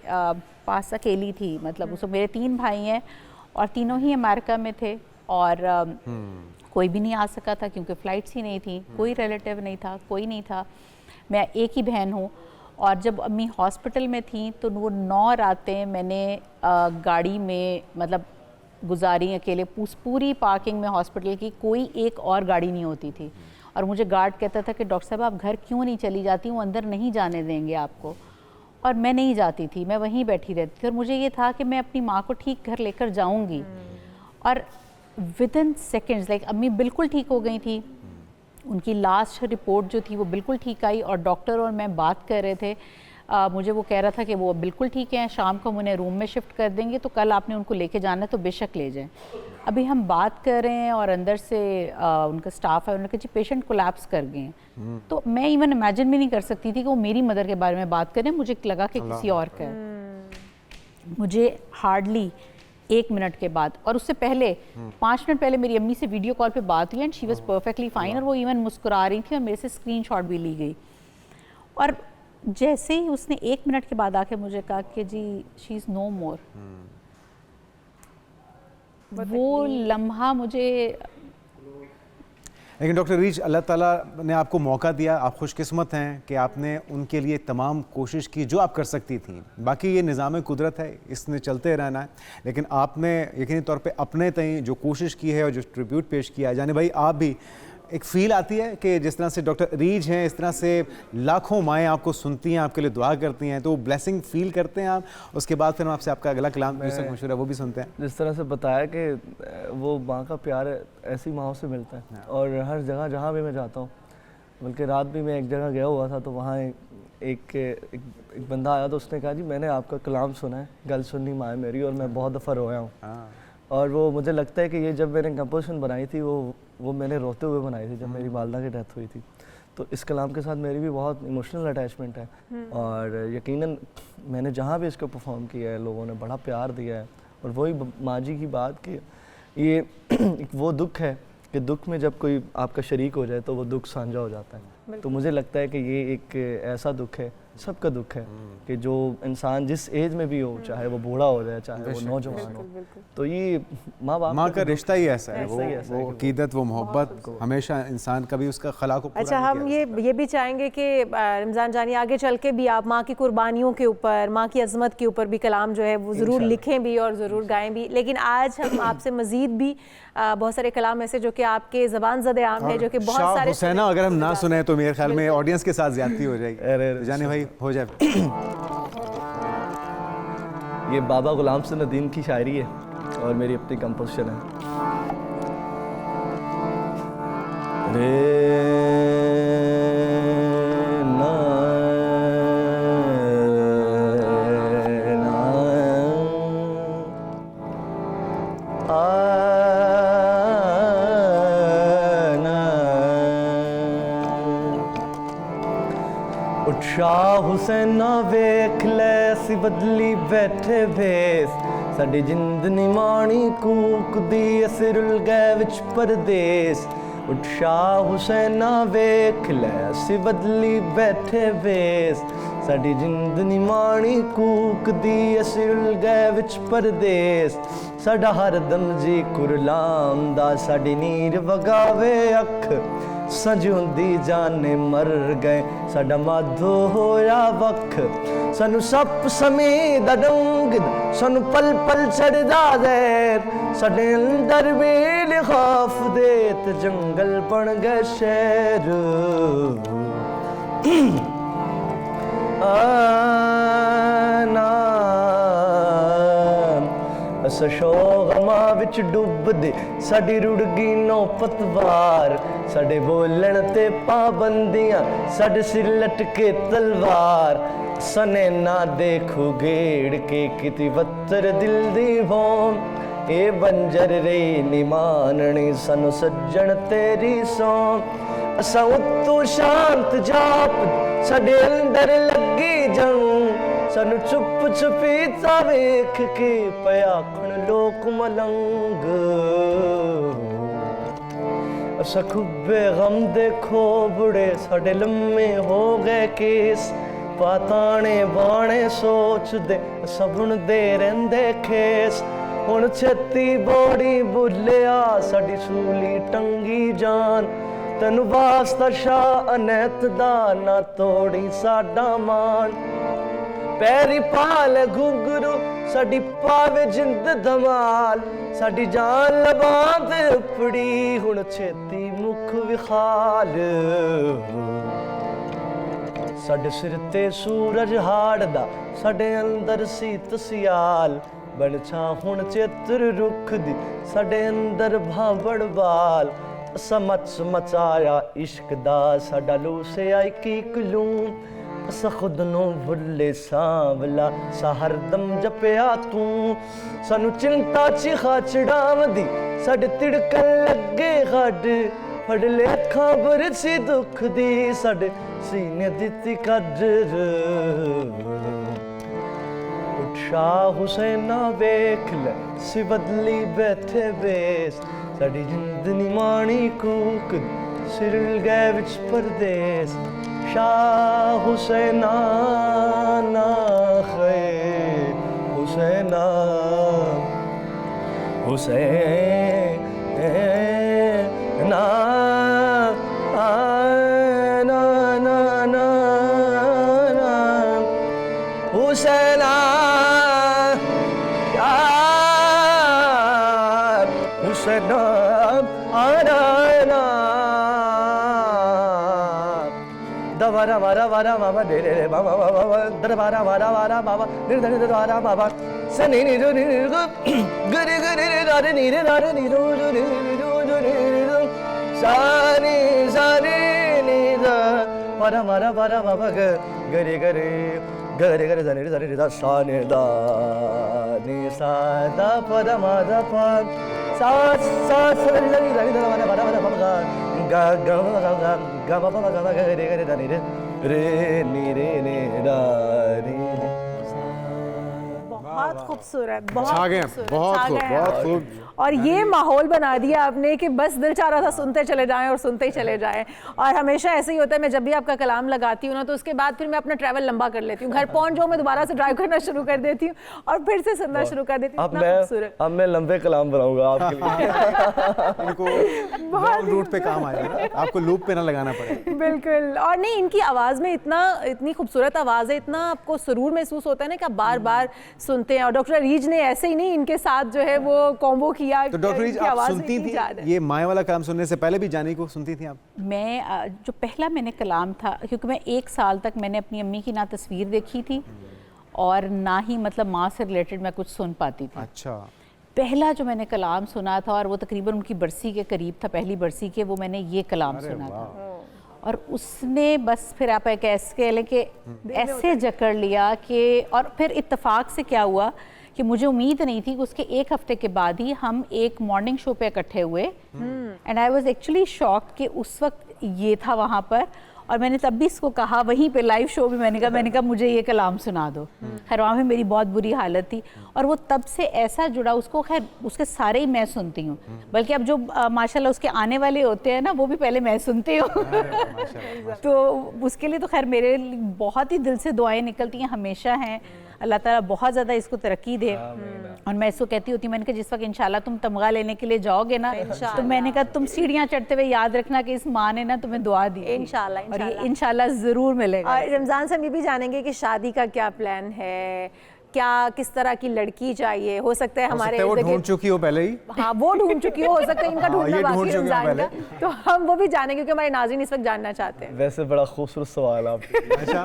पास अकेली थी। मतलब उसमें मेरे 3 भाई हैं और तीनों ही अमेरिका में थे, और कोई भी नहीं आ सका था क्योंकि फ़्लाइट्स ही नहीं थी, कोई रिलेटिव नहीं था, कोई नहीं था। मैं एक ही बहन हूँ, और जब अम्मी हॉस्पिटल में थी तो वो 9 रातें मैंने गाड़ी में मतलब गुजारी अकेले। पूरी पार्किंग में हॉस्पिटल की कोई एक और गाड़ी नहीं होती थी, और मुझे गार्ड कहता था कि डॉक्टर साहब आप घर क्यों नहीं चली जाती, वो अंदर नहीं जाने देंगे आपको। और मैं नहीं जाती थी, मैं वहीं बैठी रहती थी, और मुझे ये था कि मैं अपनी माँ को ठीक घर लेकर जाऊँगी। और विदिन सेकेंड्स लाइक अम्मी बिल्कुल ठीक हो गई थी, उनकी लास्ट रिपोर्ट जो थी वो बिल्कुल ठीक आई, और डॉक्टर और मैं बात कर रहे थे। मुझे वो कह रहा था कि वो बिल्कुल ठीक है, शाम को हम उन्हें रूम में शिफ्ट कर देंगे, तो कल आपने उनको लेके जाना है तो बेशक ले जाएं। अभी हम बात कर रहे हैं और अंदर से उनका स्टाफ है, उन्होंने कहा जी पेशेंट कोलैप्स कर गए हैं। तो मैं इवन इमेजिन भी नहीं कर सकती थी कि वो मेरी मदर के बारे में बात करें, मुझे लगा कि किसी और का है। मुझे हार्डली 1 मिनट के बाद, और उससे पहले 5 मिनट पहले मेरी अम्मी से वीडियो कॉल पे बात हुई and she was perfectly fine, और वो इवन मुस्कुरा रही थी और मेरे से स्क्रीनशॉट भी ली गई। और जैसे ही उसने 1 मिनट के बाद आके मुझे कहा कि जी शी इज़ नो मोर, वो लम्हा मुझे। लेकिन डॉक्टर रीच, अल्लाह ताला ने आपको मौका दिया, आप खुशकिस्मत हैं कि आपने उनके लिए तमाम कोशिश की जो आप कर सकती थी। बाकी ये निज़ाम कुदरत है, इसने चलते रहना है, लेकिन आपने यकीनी तौर पे अपने तय जो कोशिश की है और जो ट्रिब्यूट पेश किया है। जाने भाई आप भी एक फील आती है कि जिस तरह से डॉक्टर रीज हैं, इस तरह से लाखों माएँ आपको सुनती हैं, आपके लिए दुआ करती हैं, तो ब्लेसिंग फील करते हैं आप? उसके बाद फिर हम आपसे आपका अगला कलाम जो मशहूर है वो भी सुनते हैं। जिस तरह से बताया कि वो माँ का प्यार ऐसी माँओं से मिलता है, और हर जगह जहाँ भी मैं जाता हूँ, बल्कि रात भी मैं एक जगह गया हुआ था तो वहाँ एक बंदा आया तो उसने कहा जी मैंने आपका कलाम सुना है, गल सुननी माँ मेरी, और मैं बहुत दफ़ा रोया हूँ। और वो मुझे लगता है कि ये जब मैंने कंपोजिशन बनाई थी वो मैंने रोते हुए बनाई थी जब मेरी वालदा की डेथ हुई थी। तो इस कलाम के साथ मेरी भी बहुत इमोशनल अटैचमेंट है, और यकीनन मैंने जहाँ भी इसको परफॉर्म किया है लोगों ने बड़ा प्यार दिया है। और वही माँ जी की बात कि ये वो दुख है कि दुख में जब कोई आपका शरीक हो जाए तो वो दुख साझा हो जाता है। तो मुझे लगता है कि ये एक ऐसा दुख है, सबका दुख है, कि जो इंसान जिस एज में भी हो, चाहे वो बूढ़ा हो जाए चाहे वो नौजवान हो, तो ये माँ बाप माँ का रिश्ता ही ऐसा है, ऐसा वो अकीदत, वो मोहब्बत हमेशा इंसान कभी उसका खला को पूरा अच्छा, नहीं हम किया ये भी चाहेंगे कि रमज़ान जानी आगे चल के भी आप माँ की कुर्बानियों के ऊपर, माँ की अजमत के ऊपर भी कलाम जो है वो ज़रूर लिखें भी और ज़रूर गाएं भी। लेकिन आज हम आपसे मज़ीद भी बहुत सारे कलाम ऐसे जो कि आपके ज़बान ज़दे आम है, जो कि बहुत शाह सारे हुसैना अगर हम ना सुने तो मेरे ख्याल में ऑडियंस के साथ ज्यादती हो जाएगी। जाने भाई हो जाए। ये बाबा गुलाम से नदीम की शायरी है और मेरी अपनी कंपोजिशन है। शाह हुसैना वेख ले सी बदली बैठे भेस, साडी जिंद निमाणी कूक दी अस रुल गए विच परदेस। उठ शाह हुसैना वेख ले सी बदली बैठे भेस, साडी जिंद निमाणी कूक दी अस रुल गए विच परदेस। साडा हरदम जी कुरलाम दा साडी नीर वगावे अख, सजूंदी जाने मर गए साडा माधो होया वख। सानू सप समेत डंग सानू पल पल चढ़दा ज़हर, साडे अंदर वेल खौफ दे ते जंगल बन गए शहर। अस शोगमा विच डुबदे साडी रुड़ गई नौ पतवार, साडे बोलण ते पाबंदियां साडे सिर लटके तलवार। सने ना देखो गेड़ के किती वत्तर दिल दी होम, ए बंजर रे नी माननी सानू सज्जन तेरी सौं। असा उत्तों शांत जाप साडे अंदर लगी जंग, सानू चुप चुपीता वेख के पयाखण लोक मलंग। असा खुब्बे गम देखो बुढ़े साडे लम्मे हो गए केस, पाताने बाणे सोच दे सबन दे रहिंदे खेस। हुण छेती बोड़ी बुलिया साडी सूली टंगी जान, तैनू वास्ता शाह अनैत दा ना तोड़ी साडा मान। पैरी पाल घुंघरू साडी पावे जिंद धमाल, साडी जान लबां ते उपड़ी हुण छेती मुख विखाल। साडे सिर ते सूरज हाड़दा साडे अंदर सीत सियाल, बन छा हुण चेत्र रुख दी साडे अंदर भावड़ बाल। असा मच मचाया इश्क दा साडा लूसे आई की कलूम, असा खुद नू भुल्ले सांवला सा हरदम जपिया तू। सानू चिंता चिखा चढ़ावदी साडे तिड़कन लगे हड, फड़ ले खबर सी दुख दी साडे सीने दित्ती कदर। उठ शाह हुसैना वेख ले सी बदली बैठे बेस, साडी जिंद निमाणी कूक सिर गए विच परदेस। शाह हुसैना ना खैर हुसैना हुसैन ना ना ना ना ना हुसैना हुसैना आना ना दवारा वारा वारा बाबा रे रे बाबा बाबा दरबारा वारा वारा बाबा निर्धन दरबारा बाबा सनी नी रो नी रो गरे गरे रे रे नी रे रो रे रो सानी सानी नी दा वारा वारा वारा बाबा गरे गरे गरे गरे जने जने रे सानी दा नी सा दा प दा मा दा प सा सा सा रे रे दा वारा वारा वारा बाबा गा गा गा गा गा बाबा गा गा रे रे दा नी रे नी रे ने दा नी बहुत खूबसूरत, बहुत छा गए, खूबसूरत, बहुत छा खूब, गए बहुत आप। खूब। और ये माहौल बना दिया आपने कि बस दिल चाह रहा था सुनते चले जाएं और सुनते ही चले जाएं। और हमेशा ऐसे ही होता है, मैं जब भी आपका कलाम लगाती हूँ ना तो उसके बाद फिर मैं अपना ट्रैवल लंबा कर लेती हूँ। घर पहुँच जाऊँ मैं दोबारा से ड्राइव करना शुरू कर देती हूँ और फिर से सुनना शुरू कर देती हूँ। अब मैं लंबे कलाम बनाऊंगा आपके लिए। इनको लॉन्ग रूट पे काम आ जाएगा, आपको लूप पे ना लगाना पड़े। बिल्कुल। और नहीं, इनकी आवाज़ में इतनी खूबसूरत आवाज़ है, इतना आपको सुरूर महसूस होता है ना कि आप बार बार सुनते हैं। और डॉक्टर अरीज ने ऐसे ही नहीं इनके साथ जो है वो कॉम्बो किया। तो डॉक्टर अरीज, आप सुनती थी ये माए वाला कलाम सुनने से पहले भी जानी को सुनती थी आप? मैं जो पहला मैंने कलाम था, क्योंकि मैं 1 साल तक मैंने अपनी अम्मी की ना तस्वीर देखी थी और ना ही मतलब माँ से रिलेटेड मैं कुछ सुन पाती थी। अच्छा। पहला जो मैंने कलाम सुना था और वो तकरीबन उनकी बरसी के करीब था, पहली बरसी के, वो मैंने ये कलाम सुना था। और उसने बस फिर आप एक ऐसे कह लें कि ऐसे जकड़ लिया कि, और फिर इत्तेफाक से क्या हुआ कि मुझे उम्मीद नहीं थी कि उसके 1 हफ्ते के बाद ही हम एक मॉर्निंग शो पे इकट्ठे हुए and I was actually shocked कि उस वक्त ये था वहाँ पर। और मैंने तब भी इसको कहा वहीं पे लाइव शो भी, मैंने कहा मुझे ये कलाम सुना दो। खैर वहाँ में मेरी बहुत बुरी हालत थी और वो तब से ऐसा जुड़ा, उसको खैर उसके सारे ही मैं सुनती हूँ, बल्कि अब जो माशाल्लाह उसके आने वाले होते हैं ना वो भी पहले मैं सुनती हूँ। तो उसके लिए तो खैर मेरे बहुत ही दिल से दुआएं निकलती हैं, हमेशा हैं। अल्लाह ताला बहुत ज़्यादा इसको तरक्की दे। और मैं इसको कहती होती, मैंने कहा जिस वक्त इंशाल्लाह तुम तमगा लेने के लिए जाओगे ना, तो मैंने कहा तुम सीढ़ियाँ चढ़ते हुए याद रखना कि इस माँ ने ना तुम्हें दुआ दी इंशाल्लाह, और ये इंशाल्लाह ज़रूर मिलेगा। और रमज़ान से हम ये भी जानेंगे कि शादी का क्या प्लान है, क्या किस तरह की लड़की चाहिए। हो सकता है हमारे वो ढूंढ चुकी हो पहले ही। हाँ, वो ढूंढ चुकी हो सकता है इनका ढूंढना बाकी है रमज़ान का, तो हम वो भी जानेंगे क्योंकि हमारे नाज़रीन इस वक्त जानना चाहते हैं। वैसे बड़ा खूबसूरत सवाल आप। अच्छा,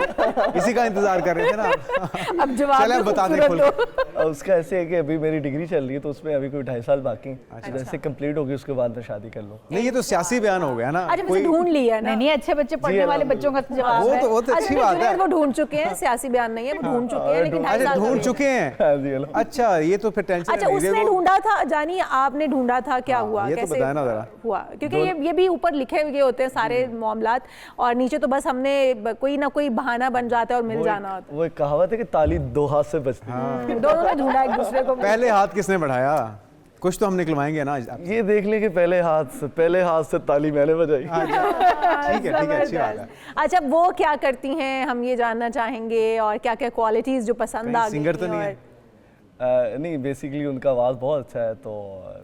इसी का इंतजार कर रहे थे ना। अब जवाब बता दें। उसका ऐसे है कि अभी मेरी डिग्री चल रही है तो उसमें अभी कोई 2.5 साल बाकी है। जैसे कंप्लीट होगी उसके बाद मैं शादी कर लूँ। नहीं, ये तो सियासी बयान हो गया ना। अच्छा, मुझे ढूंढ लिया ना। नहीं, अच्छे बच्चे पढ़ने वाले बच्चों का जवाब है। वो तो अच्छी बात है। वो ढूंढ चुके हैं, सियासी बयान नहीं है, वो ढूंढ चुके हैं, लेकिन 2.5 साल ढूंढ चुके हैं। अच्छा, ये तो फिर टेंशन। अच्छा, उसने ढूंढा था, जानिए आपने ढूंढा था, क्या हुआ, ये तो बताया ना जरा। हुआ क्योंकि ये भी ऊपर लिखे हुए होते हैं सारे मामलात, और नीचे तो बस हमने कोई ना कोई बहाना बन जाता है और मिल जाना होता है। वो एक कहावत है कि ताली 2 हाथ से बजती है। दोनों ने ढूंढा एक दूसरे को। पहले हाथ किसने बढ़ाया? कुछ तो हम निकलवाएंगे ना। ये देख ले कि पहले हाथ से ताली मैंने बजाई। ठीक है, अच्छी बात है। अच्छा, वो क्या करती हैं हम ये जानना चाहेंगे, और क्या क्या क्वालिटीज जो पसंद आ गई? सिंगर तो नहीं है? नहीं, बेसिकली उनका आवाज़ बहुत अच्छा है, तो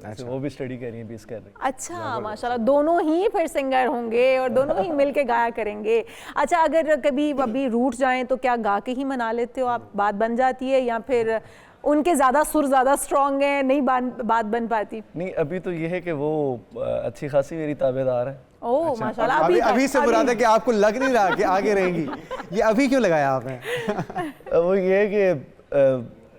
अच्छा। वो भी स्टडी कर रही है, 20 कर रही है। अच्छा, माशाल्लाह, दोनों ही फिर सिंगर होंगे और दोनों ही मिलके गाया करेंगे। अच्छा, अगर कभी अभी रूठ जाएं तो क्या गा के ही मना लेते हो आप? बात बन जाती है या फिर उनके ज़्यादा सुर ज़्यादा स्ट्रॉन्ग है, नहीं बात बन पाती? नहीं, अभी तो ये है कि वो अच्छी खासी मेरी ताबेदार है। ओह, अच्छा, माशाल्लाह। अभी से बुरा था कि आपको लग नहीं रहा कि आगे रहेंगी। ये अभी क्यों लगाया आपने? वो ये है कि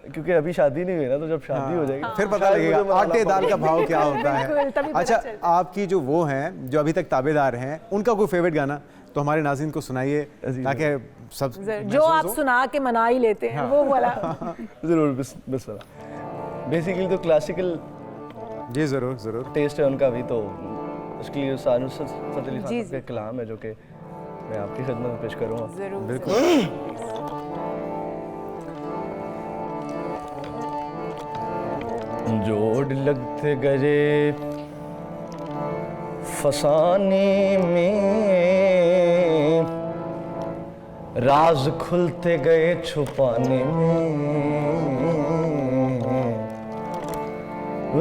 क्योंकि अभी शादी नहीं हुई ना, तो जब शादी हो जाएगी फिर पता लगेगा आटे दाल का भाव क्या होता है। अच्छा, आपकी जो वो हैं जो अभी तक ताबेदार हैं, उनका कोई फेवरेट गाना तो हमारे नाज़रीन को सुनाइए, ताकि सब जो आप सुना के मना ही लेते हैं। वो वाला जरूर। बिस्मिल्लाह। बेसिकली तो क्लासिकल जी जरूर टेस्ट है उनका भी, तो उसके लिए नुसरत फ़तेह अली खान का कलाम है जो कि मैं आपकी खिदमत में पेश करूँगा। बिल्कुल। जोड़ लगते गए फसाने में, राज खुलते गए छुपाने में,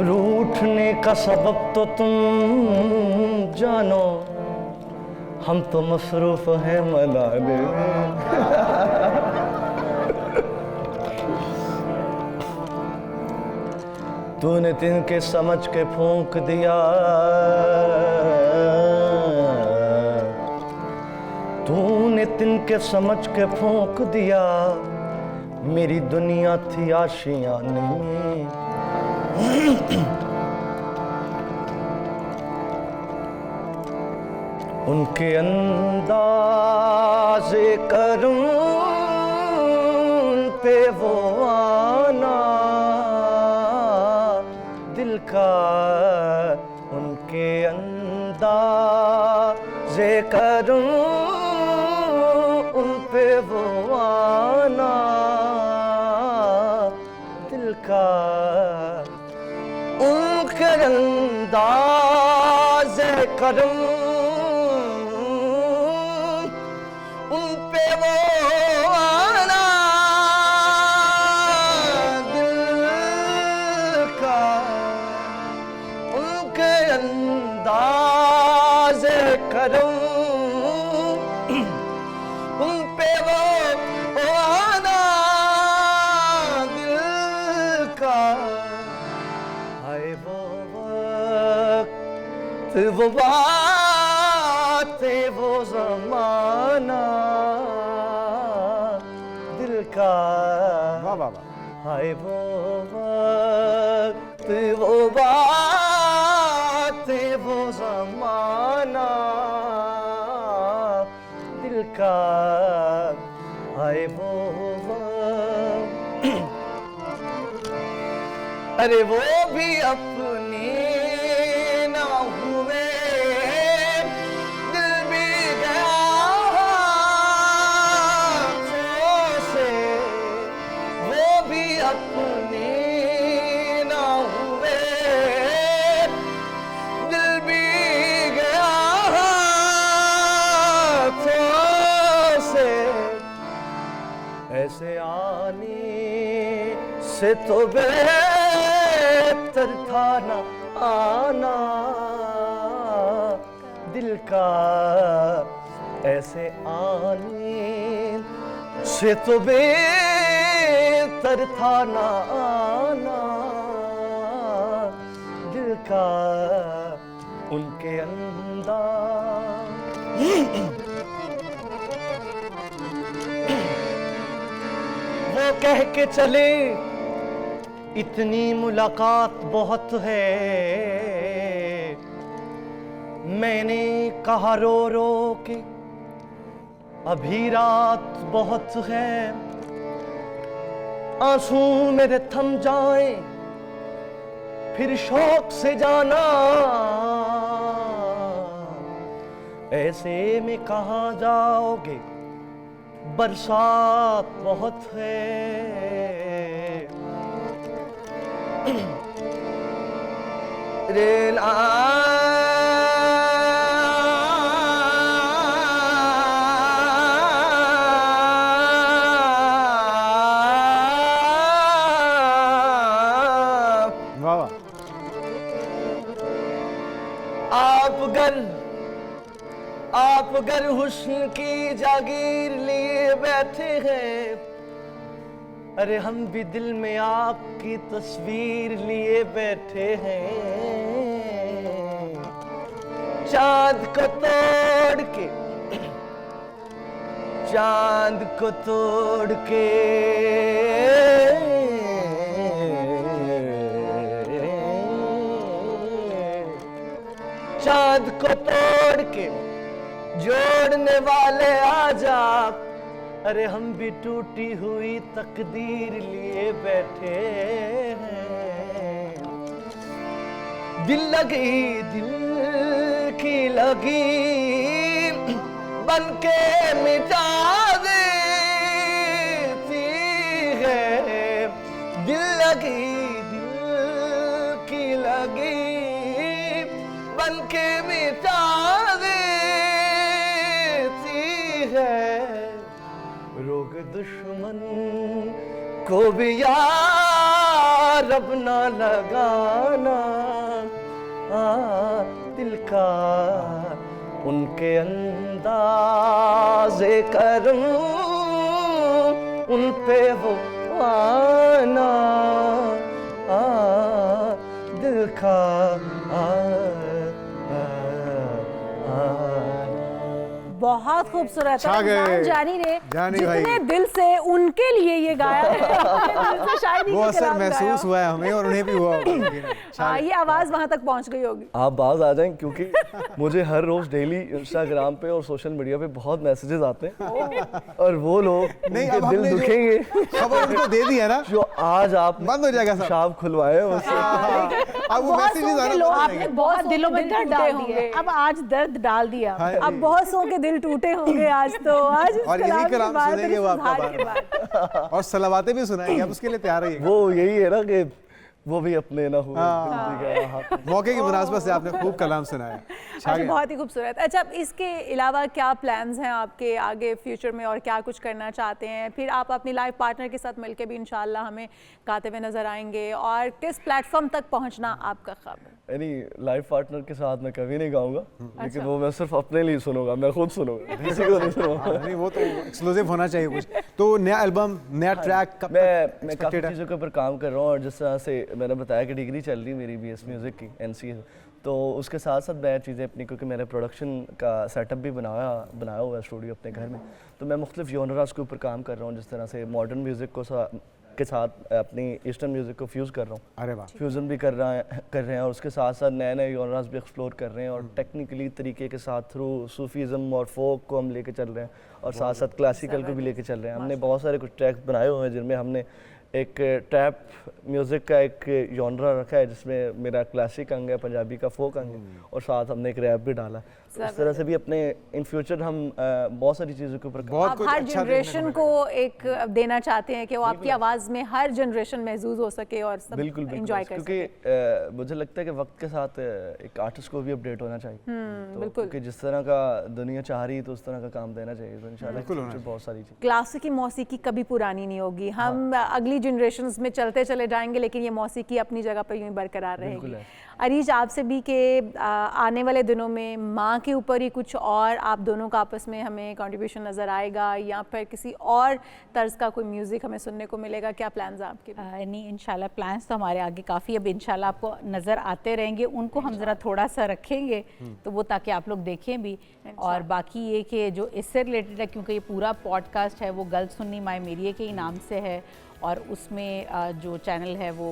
रूठने का सबब तो तुम जानो, हम तो मसरूफ हैं मनाने में। तूने तिनके समझ के फूंक दिया, तूने तिनके समझ के फूंक दिया, मेरी दुनिया थी आशियाने में। उनके अंदाज़े करूं पे वो आना दिल का, उनके अंदाज़े करूं उन पे वो आना दिल का, उनके अंदाज़े करूं उन पे वो आना दिल का, उनके अंदाज़े करूं उन पे वो आना दिल का। हाय वो वक्त वो बातें वो ज़माना दिल का। वाह वाह वाह। हाय वो वक्त वो बातें वो ज़माना दिल का। हाय वो वक्त, अरे वो भी अपने ना हुए, दिल भी गया हाथों से, वो भी अपने ना हुए, दिल भी गया हाथों से। ऐसे आने से तो बेहतर था ना आना दिल का। ऐसे आने से तो बेहतर था ना आना दिल का। उनके अंदाज वो कह के चले इतनी मुलाकात बहुत है, मैंने कहा रो रो के अभी रात बहुत है, आंसू मेरे थम जाएं फिर शौक से जाना, ऐसे में कहाँ जाओगे बरसात बहुत है। रेला आप गर हुस्न की जागीर लिए बैठे हैं, अरे हम भी दिल में आपकी तस्वीर लिए बैठे हैं। चांद को तोड़ के, चांद को तोड़ के चांद को तोड़ के जोड़ने वाले आजा, अरे हम भी टूटी हुई तकदीर लिए बैठे हैं। दिल लगी दिल की लगी बनके मिटा देती है, दिल लगी दिल की लगी बनके मिटा देती है। रोग दुश्मन को भी यार अपना लगाना दिल का, उनके अंदाज़े करूं उन पे वो आना दिल का। बहुत खूबसूरत छा है। गए। जानी ने जानी भाई। जितने दिल से उनके लिए ये गाया है, दिल से शायरी वो के असर कलाम गाया महसूस हो। हुआ है हमें और उन्हें भी हुआ होगा। हाँ, ये आवाज वहां तक पहुंच गई होगी। आप बाज आ जाएं, क्योंकि मुझे हर रोज डेली इंस्टाग्राम पे और सोशल मीडिया पे बहुत मैसेजेस आते हैं और वो लोग नहीं, उनके अब दिल हमने जो दुखेंगे खबर उनको दे दी है ना, जो आज आप बंद हो जाएगा सब। पेशाब खुलवाए हैं उससे। अब वो मैसेजेस आना बंद हो आपने जाएंगे। बहुत दिलों में दर्द डाल होंगे। दिए। अब आज दर्द डाल दिया। हाँ, अब बहुत सौ के दिल टूटे होंगे आज तो। आज इस और यही कलाम के कलाम बाद, सुनेंगे इस वो आपका इज़हार के बाद। और सलावातें भी सुनाएंगे, अब उसके लिए तैयार रहिएगा। वो यही है ना कि वो भी अपने ना हुए दिल दिखा हाथ। मौके की मुनासबत से आपने खूब कलाम सुनाया। छा अच्छा, गया। बहुत ही खूबसूरत। अच्छा, इसके अलावा क्या प्लान्स हैं आपके आगे फ्यूचर में और क्या कुछ करना चाहते हैं? फिर आप अपनी लाइफ पार्टनर के साथ मिलके भी इंशाल्लाह हमें गाते हुए नजर आएंगे, और किस प्लेटफॉर्म तक पहुंचना आपका ख्वाब है? यानी लाइफ पार्टनर के साथ मैं कभी नहीं गाऊंगा, लेकिन वो मैं सिर्फ अपने लिए सुनूंगा, मैं खुद सुनूंगा, किसी को नहीं सुनूंगा। नहीं, वो तो एक्सक्लूसिव होना चाहिए कुछ। तो नया एल्बम, नया ट्रैक कब मैं तक काफ़ी expected है? चीज़ों के ऊपर काम कर रहा हूँ, और जिस तरह से मैंने बताया कि डिग्री चल रही मेरी BS म्यूज़िक की NCA, तो उसके साथ साथ मैं चीज़ें अपनी, क्योंकि मैंने प्रोडक्शन का सेटअप भी बनाया हुआ है स्टूडियो अपने घर में, तो मैं मुख्तलिफ जॉनरास के ऊपर काम कर रहा हूँ, जिस तरह से मॉडर्न म्यूज़िक के साथ अपनी ईस्टर्न म्यूज़िक को फ्यूज़ कर रहा हूँ। अरे वाह। फ्यूज़न भी कर रहे हैं, और उसके साथ साथ नए नए जॉनरास भी एक्सप्लोर कर रहे हैं, और टेक्निकली तरीके के साथ थ्रू सूफीज़म और फोक को हम लेके चल रहे हैं, और साथ साथ क्लासिकल को भी लेके चल रहे हैं। हमने बहुत सारे कुछ ट्रैक्स बनाए हुए हैं, जिनमें हमने एक ट्रैप म्यूज़िक का एक जॉनरा रखा है, जिसमें मेरा क्लासिक अंग है, पंजाबी का फोक अंग है, और साथ हमने एक रैप भी डाला है। तो इस तरह से भी अपने इन फ्यूचर हम बहुत सारी चीज़ों के ऊपर बहुत आप कुछ हर अच्छा जनरेशन को एक देना चाहते हैं कि वो आपकी आवाज़ में हर जनरेशन महसूस हो सके और सब बिल्कुल एंजॉय कर सके। क्योंकि मुझे लगता है कि वक्त के साथ एक आर्टिस्ट को भी अपडेट होना चाहिए, तो बिल्कुल। क्योंकि जिस तरह का दुनिया चाह रही है तो उस तरह का काम देना चाहिए, तो इंशाल्लाह बहुत सारी चीज़। क्लासिकी मौसीकी कभी पुरानी नहीं होगी। हम अगली जनरेशंस में चलते चले जाएंगे, लेकिन ये मौसीकी अपनी जगह पर यूं ही बरकरार रहेगी। अरीज, आपसे भी कि आने वाले दिनों में माँ के ऊपर ही कुछ और आप दोनों का आपस में हमें कंट्रीब्यूशन नज़र आएगा, या फिर किसी और तर्ज का कोई म्यूज़िक हमें सुनने को मिलेगा? क्या प्लान्स हैं आपके? नहीं, इंशाल्लाह प्लान्स तो हमारे आगे काफ़ी अब इंशाल्लाह आपको नज़र आते रहेंगे। उनको हम ज़रा थोड़ा सा रखेंगे तो वो, ताकि आप लोग देखें भी। और बाकी ये कि जो इससे रिलेटेड है, क्योंकि ये पूरा पॉडकास्ट है वो गल सुन्नी माय मेरिए के ही नाम से है, और उसमें जो चैनल है वो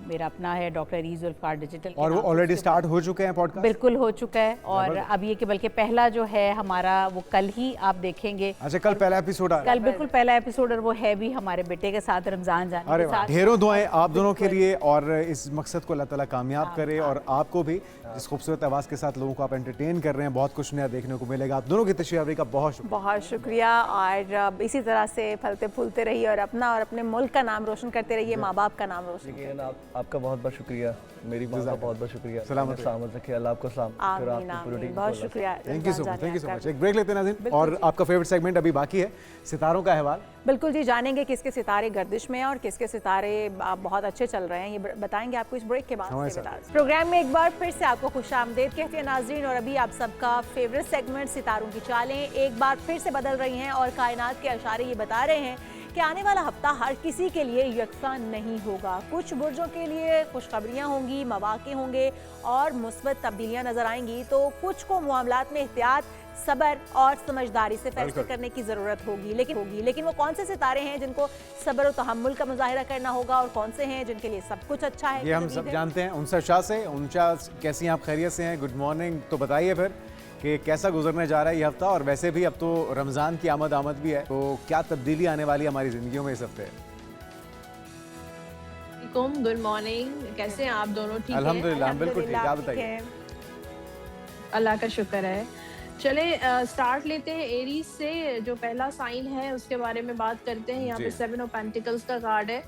मेरा अपना है, डॉक्टर अरीज जुल्फ़िकार डिजिटल। और वो ऑलरेडी स्टार्ट हो चुके हैं पॉडकास्ट? बिल्कुल हो चुका है, और अब ये कि बल्कि पहला जो है हमारा वो कल ही आप देखेंगे। अच्छा, कल पहला एपिसोड आ? कल बिल्कुल पहला एपिसोड, और वो है भी हमारे बेटे के साथ, रमज़ान जाने अरे के वाह, साथ। ढेरों दुआएं आप दोनों के लिए, और इस मकसद को अल्लाह ताला कामयाब करे, और आपको भी जिस खूबसूरत आवाज़ के साथ लोगों को आप एंटरटेन कर रहे हैं, बहुत कुछ नया देखने को मिलेगा। आप दोनों की तशरीफ आवरी का बहुत शुक्रिया। बहुत शुक्रिया, और इसी तरह से फलते फूलते रहिए और अपना और अपने मुल्क का नाम रोशन करते रहिए, माँ बाप का नाम रोशन करते रहिए। आपका बहुत बहुत शुक्रिया, मेरी माँ का बहुत बहुत शुक्रिया। सलामत रखिए, अल्लाह आपको सलाम। आमीन, आमीन। बहुत शुक्रिया। Thank you so much, thank you so much. एक ब्रेक लेते हैं नाज़रीन, और आपका फेवरेट सेगमेंट अभी बाकी है, सितारों का अहवाल। बिल्कुल जी, जानेंगे किसके सितारे गर्दिश में और किसके सितारे बहुत अच्छे चल रहे हैं, ये बताएंगे आपको इस ब्रेक के बाद। प्रोग्राम में एक बार फिर से आपको खुशामदीद कहते हैं नाजरीन, और अभी आप सबका फेवरेट सेगमेंट सितारों की चालें एक बार फिर से बदल रही हैं, और कायनात के इशारे ये बता रहे हैं कि आने वाला हफ्ता हर किसी के लिए यकसा नहीं होगा। कुछ बुर्जों के लिए खुशखबरियाँ होंगी, मौके होंगे और मुस्बत तब्दीलियाँ नजर आएंगी, तो कुछ को मामलात में एहतियात, सब्र और समझदारी से फैसले करने की ज़रूरत होगी। लेकिन वो कौन से सितारे हैं जिनको सब्र और तहम्मुल का मुजाहिरा करना होगा, और कौन से हैं जिनके लिए सब कुछ अच्छा है? ये हम सब जानते हैं। उनसा शाह से, उनसा कैसी हैं आप? खैरियत से हैं? Good morning. तो बताइए फिर कि कैसा गुजरने जा रहा है ये हफ्ता, और वैसे भी अब तो रमज़ान की आमद भी है, तो क्या तब्दीली आने वाली है हमारी ज़िंदगियों में इस हफ्ते? गुड मॉर्निंग, कैसे हैं आप दोनों? ठीक है, अल्हम्दुलिल्लाह, बिल्कुल ठीक। आप बताइए। अल्लाह का शुक्र है। चले स्टार्ट लेते हैं एरीज से, जो पहला साइन है उसके बारे में बात करते हैं। यहाँ पे 7 ऑफ पेंटिकल्स का कार्ड है,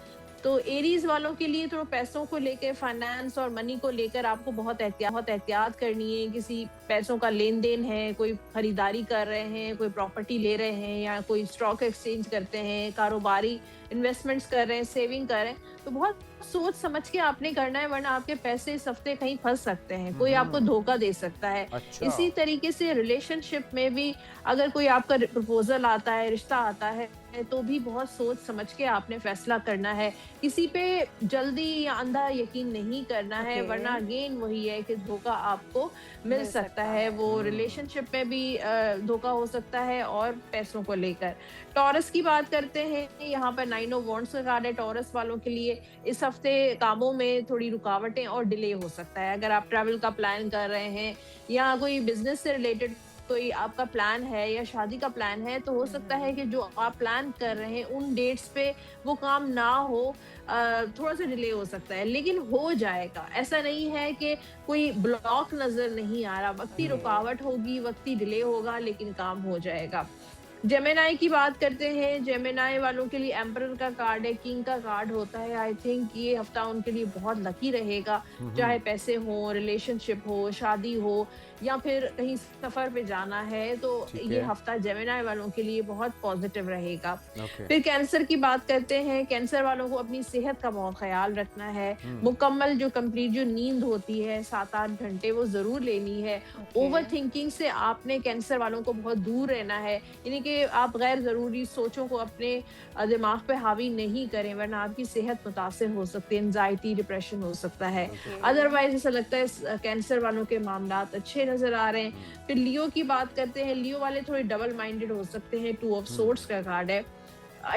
तो एरीज वालों के लिए थोड़ा पैसों को लेकर, फाइनेंस और मनी को लेकर आपको बहुत एहतियात करनी है। किसी पैसों का लेन देन है, कोई खरीदारी कर रहे हैं, कोई प्रॉपर्टी ले रहे हैं, या कोई स्टॉक एक्सचेंज करते हैं, कारोबारी इन्वेस्टमेंट्स कर रहे हैं, सेविंग कर रहे हैं, तो बहुत सोच समझ के आपने करना है, वरना आपके पैसे इस हफ्ते कहीं फंस सकते हैं, कोई आपको धोखा दे सकता है। अच्छा। इसी तरीके से रिलेशनशिप में भी अगर कोई आपका प्रपोजल आता है, रिश्ता आता है, तो भी बहुत सोच समझ के आपने फैसला करना है। किसी पे जल्दी या अंधा यकीन नहीं करना है, वरना अगेन वही है कि धोखा आपको मिल सकता है। वो रिलेशनशिप में भी धोखा हो सकता है और पैसों को लेकर। टॉरस की बात करते हैं, यहाँ पर 9 ऑफ वॉन्ड्स का कार्ड है। टॉरस वालों के लिए इस हफ्ते कामों में थोड़ी रुकावटें और डिले हो सकता है। अगर आप ट्रैवल का प्लान कर रहे हैं या कोई बिजनेस से रिलेटेड कोई आपका प्लान है या शादी का प्लान है, तो हो सकता है कि जो आप प्लान कर रहे हैं उन डेट्स पे वो काम ना हो, थोड़ा सा डिले हो सकता है, लेकिन हो जाएगा। ऐसा नहीं है कि कोई ब्लॉक नजर नहीं आ रहा, वक्ती रुकावट होगी, वक्ती डिले होगा, लेकिन काम हो जाएगा। जेमिनाई की बात करते हैं। जेमिनाई वालों के लिए एम्परर का कार्ड है, किंग का कार्ड होता है। आई थिंक ये हफ्ता उनके लिए बहुत लकी रहेगा, चाहे पैसे हो, रिलेशनशिप हो, शादी हो या फिर कहीं सफर पे जाना है, तो ये हफ्ता जेमिनाई वालों के लिए बहुत पॉजिटिव रहेगा। फिर कैंसर की बात करते हैं। कैंसर वालों को अपनी सेहत का बहुत ख्याल रखना है। मुकम्मल जो कंप्लीट जो नींद होती है 7-8 घंटे, वो जरूर लेनी है। ओवर थिंकिंग से आपने कैंसर वालों को बहुत दूर रहना है, यानी कि आप गैर जरूरी सोचों को अपने दिमाग पे हावी नहीं करें, वरना आपकी सेहत मुतासिर हो सकती है, एंजाइटी, डिप्रेशन हो सकता है। अदरवाइज ऐसा लगता है कैंसर वालों के मामलात अच्छे नजर आ रहे हैं। फिर लियो की बात करते हैं। लियो वाले थोड़े डबल माइंडेड हो सकते हैं। 2 ऑफ सोर्ड्स का कार्ड है।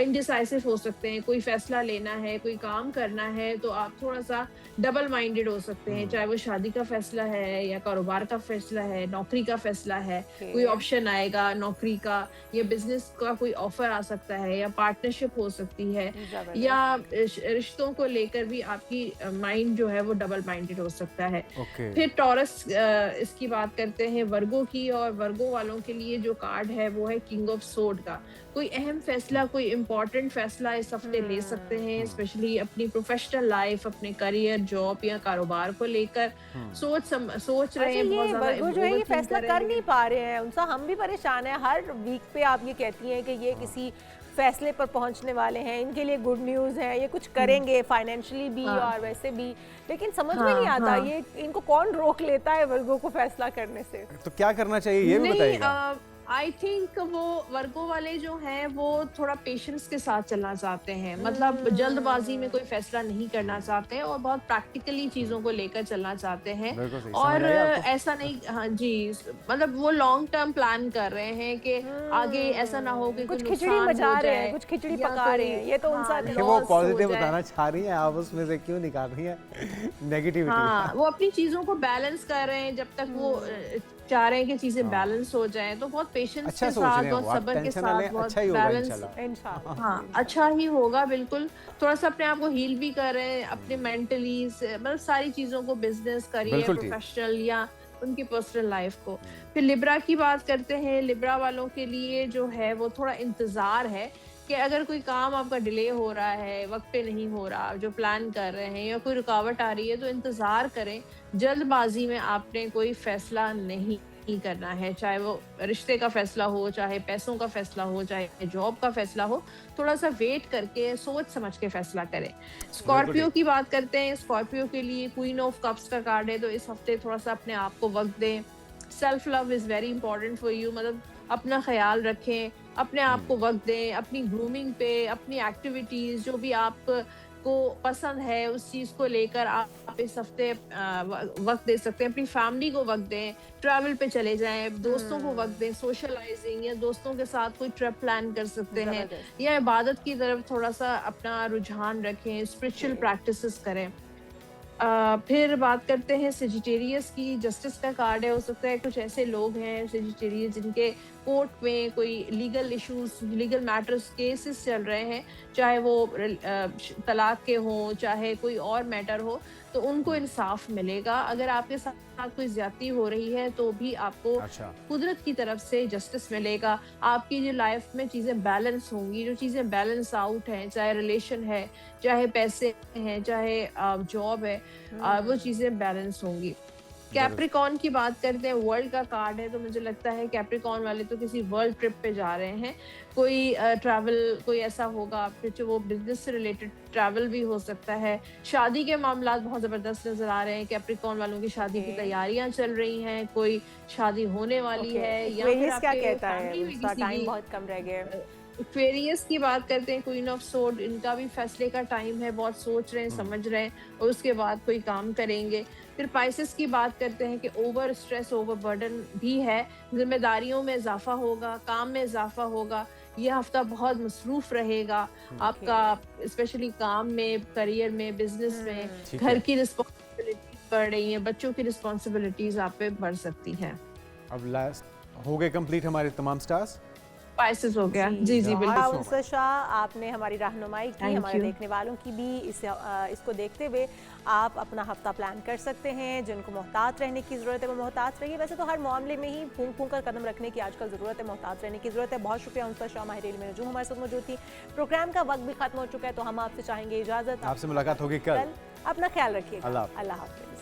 इनडिसाइसिव हो सकते हैं, कोई फैसला लेना है, कोई काम करना है, तो आप थोड़ा सा डबल माइंडेड हो सकते हैं, चाहे वो शादी का फैसला है या कारोबार का फैसला है, नौकरी का फैसला है, कोई ऑप्शन आएगा नौकरी का या बिजनेस का कोई ऑफर आ सकता है या पार्टनरशिप हो सकती है, या रिश्तों को लेकर भी आपकी माइंड जो है वो डबल माइंडेड हो सकता है। फिर टॉरस इसकी बात करते हैं वर्गो की, और वर्गो वालों के लिए जो कार्ड है वो है किंग ऑफ सोर्ड का। कोई अहम फैसला, कोई इम्पोर्टेंट फैसला इस हफ्ते ले सकते हैं, स्पेशली अपनी प्रोफेशनल लाइफ, अपने करियर, जॉब या कारोबार को लेकर सोच रहे हैं। बहुत ज्यादा जो है ये फैसला कर नहीं पा रहे हैं, उनसे हम भी परेशान हैं। हर वीक पे आप ये कहती हैं कि ये किसी फैसले पर पहुंचने वाले हैं, इनके लिए गुड न्यूज़ है, ये कुछ करेंगे फाइनेंशियली भी और वैसे भी, लेकिन समझ में नहीं आता ये इनको कौन रोक लेता है वर्गों को फैसला करने से। तो क्या करना चाहिए ये भी बताइएगा। आई थिंक वो वर्गो वाले जो हैं वो थोड़ा पेशेंस के साथ चलना चाहते हैं, मतलब जल्दबाजी में कोई फैसला नहीं करना चाहते हैं और बहुत प्रैक्टिकली चीजों को लेकर चलना चाहते हैं। और ऐसा नहीं, हाँ जी, मतलब वो लॉन्ग टर्म प्लान कर रहे हैं कि आगे ऐसा ना हो कि कुछ खिचड़ी मचा रहे हैं, कुछ खिचड़ी पका रहे हैं, ये तो उनका वो पॉजिटिव बताना चाह रही हैं, आप उसमें से क्यों निकाल रही हैं नेगेटिविटी। हाँ, वो अपनी चीजों को बैलेंस कर रहे हैं, जब तक वो चाह रहे हैं कि चीजें बैलेंस हो जाएं, तो बहुत पेशेंस के साथ, बहुत सब्र के साथ, बहुत बैलेंस, हाँ अच्छा ही होगा। बिल्कुल, थोड़ा सा अपने आप को हील भी कर रहे हैं, अपने मेंटली, मतलब सारी चीजों को, बिजनेस, करियर, प्रोफेशनल या उनकी पर्सनल लाइफ को। फिर लिब्रा की बात करते हैं। लिब्रा वालों के लिए जो है वो थोड़ा इंतजार है कि अगर कोई काम आपका डिले हो रहा है, वक्त पे नहीं हो रहा, जो प्लान कर रहे हैं, या कोई रुकावट आ रही है, तो इंतज़ार करें। जल्दबाजी में आपने कोई फैसला नहीं करना है, चाहे वो रिश्ते का फैसला हो, चाहे पैसों का फैसला हो, चाहे जॉब का फैसला हो। थोड़ा सा वेट करके सोच समझ के फैसला करें। स्कॉर्पियो की बात करते हैं। स्कॉर्पियो के लिए क्वीन ऑफ कप्स का कार्ड है, तो इस हफ्ते थोड़ा सा अपने आप को वक्त दें। Self love is very important for you, मतलब अपना ख्याल रखें, अपने आप को वक्त दें, अपनी ग्रूमिंग पे, अपनी एक्टिविटीज़ जो भी आपको पसंद है उस चीज़ को लेकर आप इस हफ्ते वक्त दे सकते हैं। अपनी फैमिली को वक्त दें, ट्रैवल पे चले जाएं, दोस्तों को वक्त दें, सोशलाइजिंग, या दोस्तों के साथ कोई ट्रिप प्लान कर सकते हैं, या इबादत की तरफ थोड़ा सा अपना रुझान रखें, स्पिरिचुअल प्रैक्टिसेस करें। फिर बात करते हैं सेजिटेरियस की। जस्टिस का कार्ड है। हो सकता है कुछ ऐसे लोग हैं सेजिटेरियस जिनके कोर्ट में कोई legal issues, legal matters, cases चल रहे हैं, चाहे वो तलाक के हों, चाहे कोई और मैटर हो, तो उनको इंसाफ मिलेगा। अगर आपके साथ कोई ज्यादती हो रही है तो भी आपको कुदरत की तरफ से जस्टिस मिलेगा। आपकी जो लाइफ में चीज़ें बैलेंस होंगी, जो चीज़ें बैलेंस आउट हैं, चाहे रिलेशन है, चाहे पैसे हैं, चाहे जॉब है, वो चीज़ें बैलेंस होंगी। कैप्रिकॉन की बात करते हैं, वर्ल्ड का कार्ड है, तो मुझे लगता है कैप्रिकॉन वाले तो किसी वर्ल्ड ट्रिप पे जा रहे हैं। कोई ट्रैवल कोई ऐसा होगा आपके जो वो बिजनेस से रिलेटेड ट्रैवल भी हो सकता है। शादी के मामला बहुत जबरदस्त नजर आ रहे हैं, कैप्रिकॉन वालों की शादी की तैयारियां चल रही हैं, कोई शादी होने वाली है, या फिर क्या आपके कहता है, फैमिली में उसका किसी टाइम की बहुत कम रह गया है। एक्वेरियस की बात करते हैं, क्वीन ऑफ सोर्ड, इनका भी फैसले का टाइम है, बहुत सोच रहे हैं, समझ रहे हैं और उसके बाद कोई काम करेंगे। फिर पाइसेस की बात करते हैं कि ओवर स्ट्रेस, ओवर बर्डन भी है, जिम्मेदारियों में इजाफा होगा, काम में इजाफा होगा। ये हफ्ता बहुत मसरूफ रहेगा आपका, स्पेशली काम में, करियर में, बिजनेस में, घर की रिस्पॉन्सिबिलिटीज बढ़ रही हैं, बच्चों की रिस्पॉन्सिबिलिटीज आप पे बढ़ सकती हैं। अब लास्ट हो गए कंप्लीट हमारे तमाम स्टार्स। पाइसेस हो गया। जी जी बिल्कुल। उनसे शाह, आपने हमारी रहनुमाई की, हमारे देखने वालों की भी। इसको देखते हुए आप अपना हफ्ता प्लान कर सकते हैं। जिनको मोहतात रहने की ज़रूरत है वो मोहतात रहिए। वैसे तो हर मामले में ही फूंक फूंक कर कदम रखने की आजकल ज़रूरत है, मोहतात रहने की ज़रूरत है। बहुत शुक्रिया उनसे शाह, माहिर इल्म नजूम हमारे साथ मौजूद थी। प्रोग्राम का वक्त भी खत्म हो चुका है, तो हम आपसे चाहेंगे इजाज़त। आपसे मुलाकात होगी कल। अपना ख्याल रखिएगा। अल्लाह अल्लाह हाफ़िज़।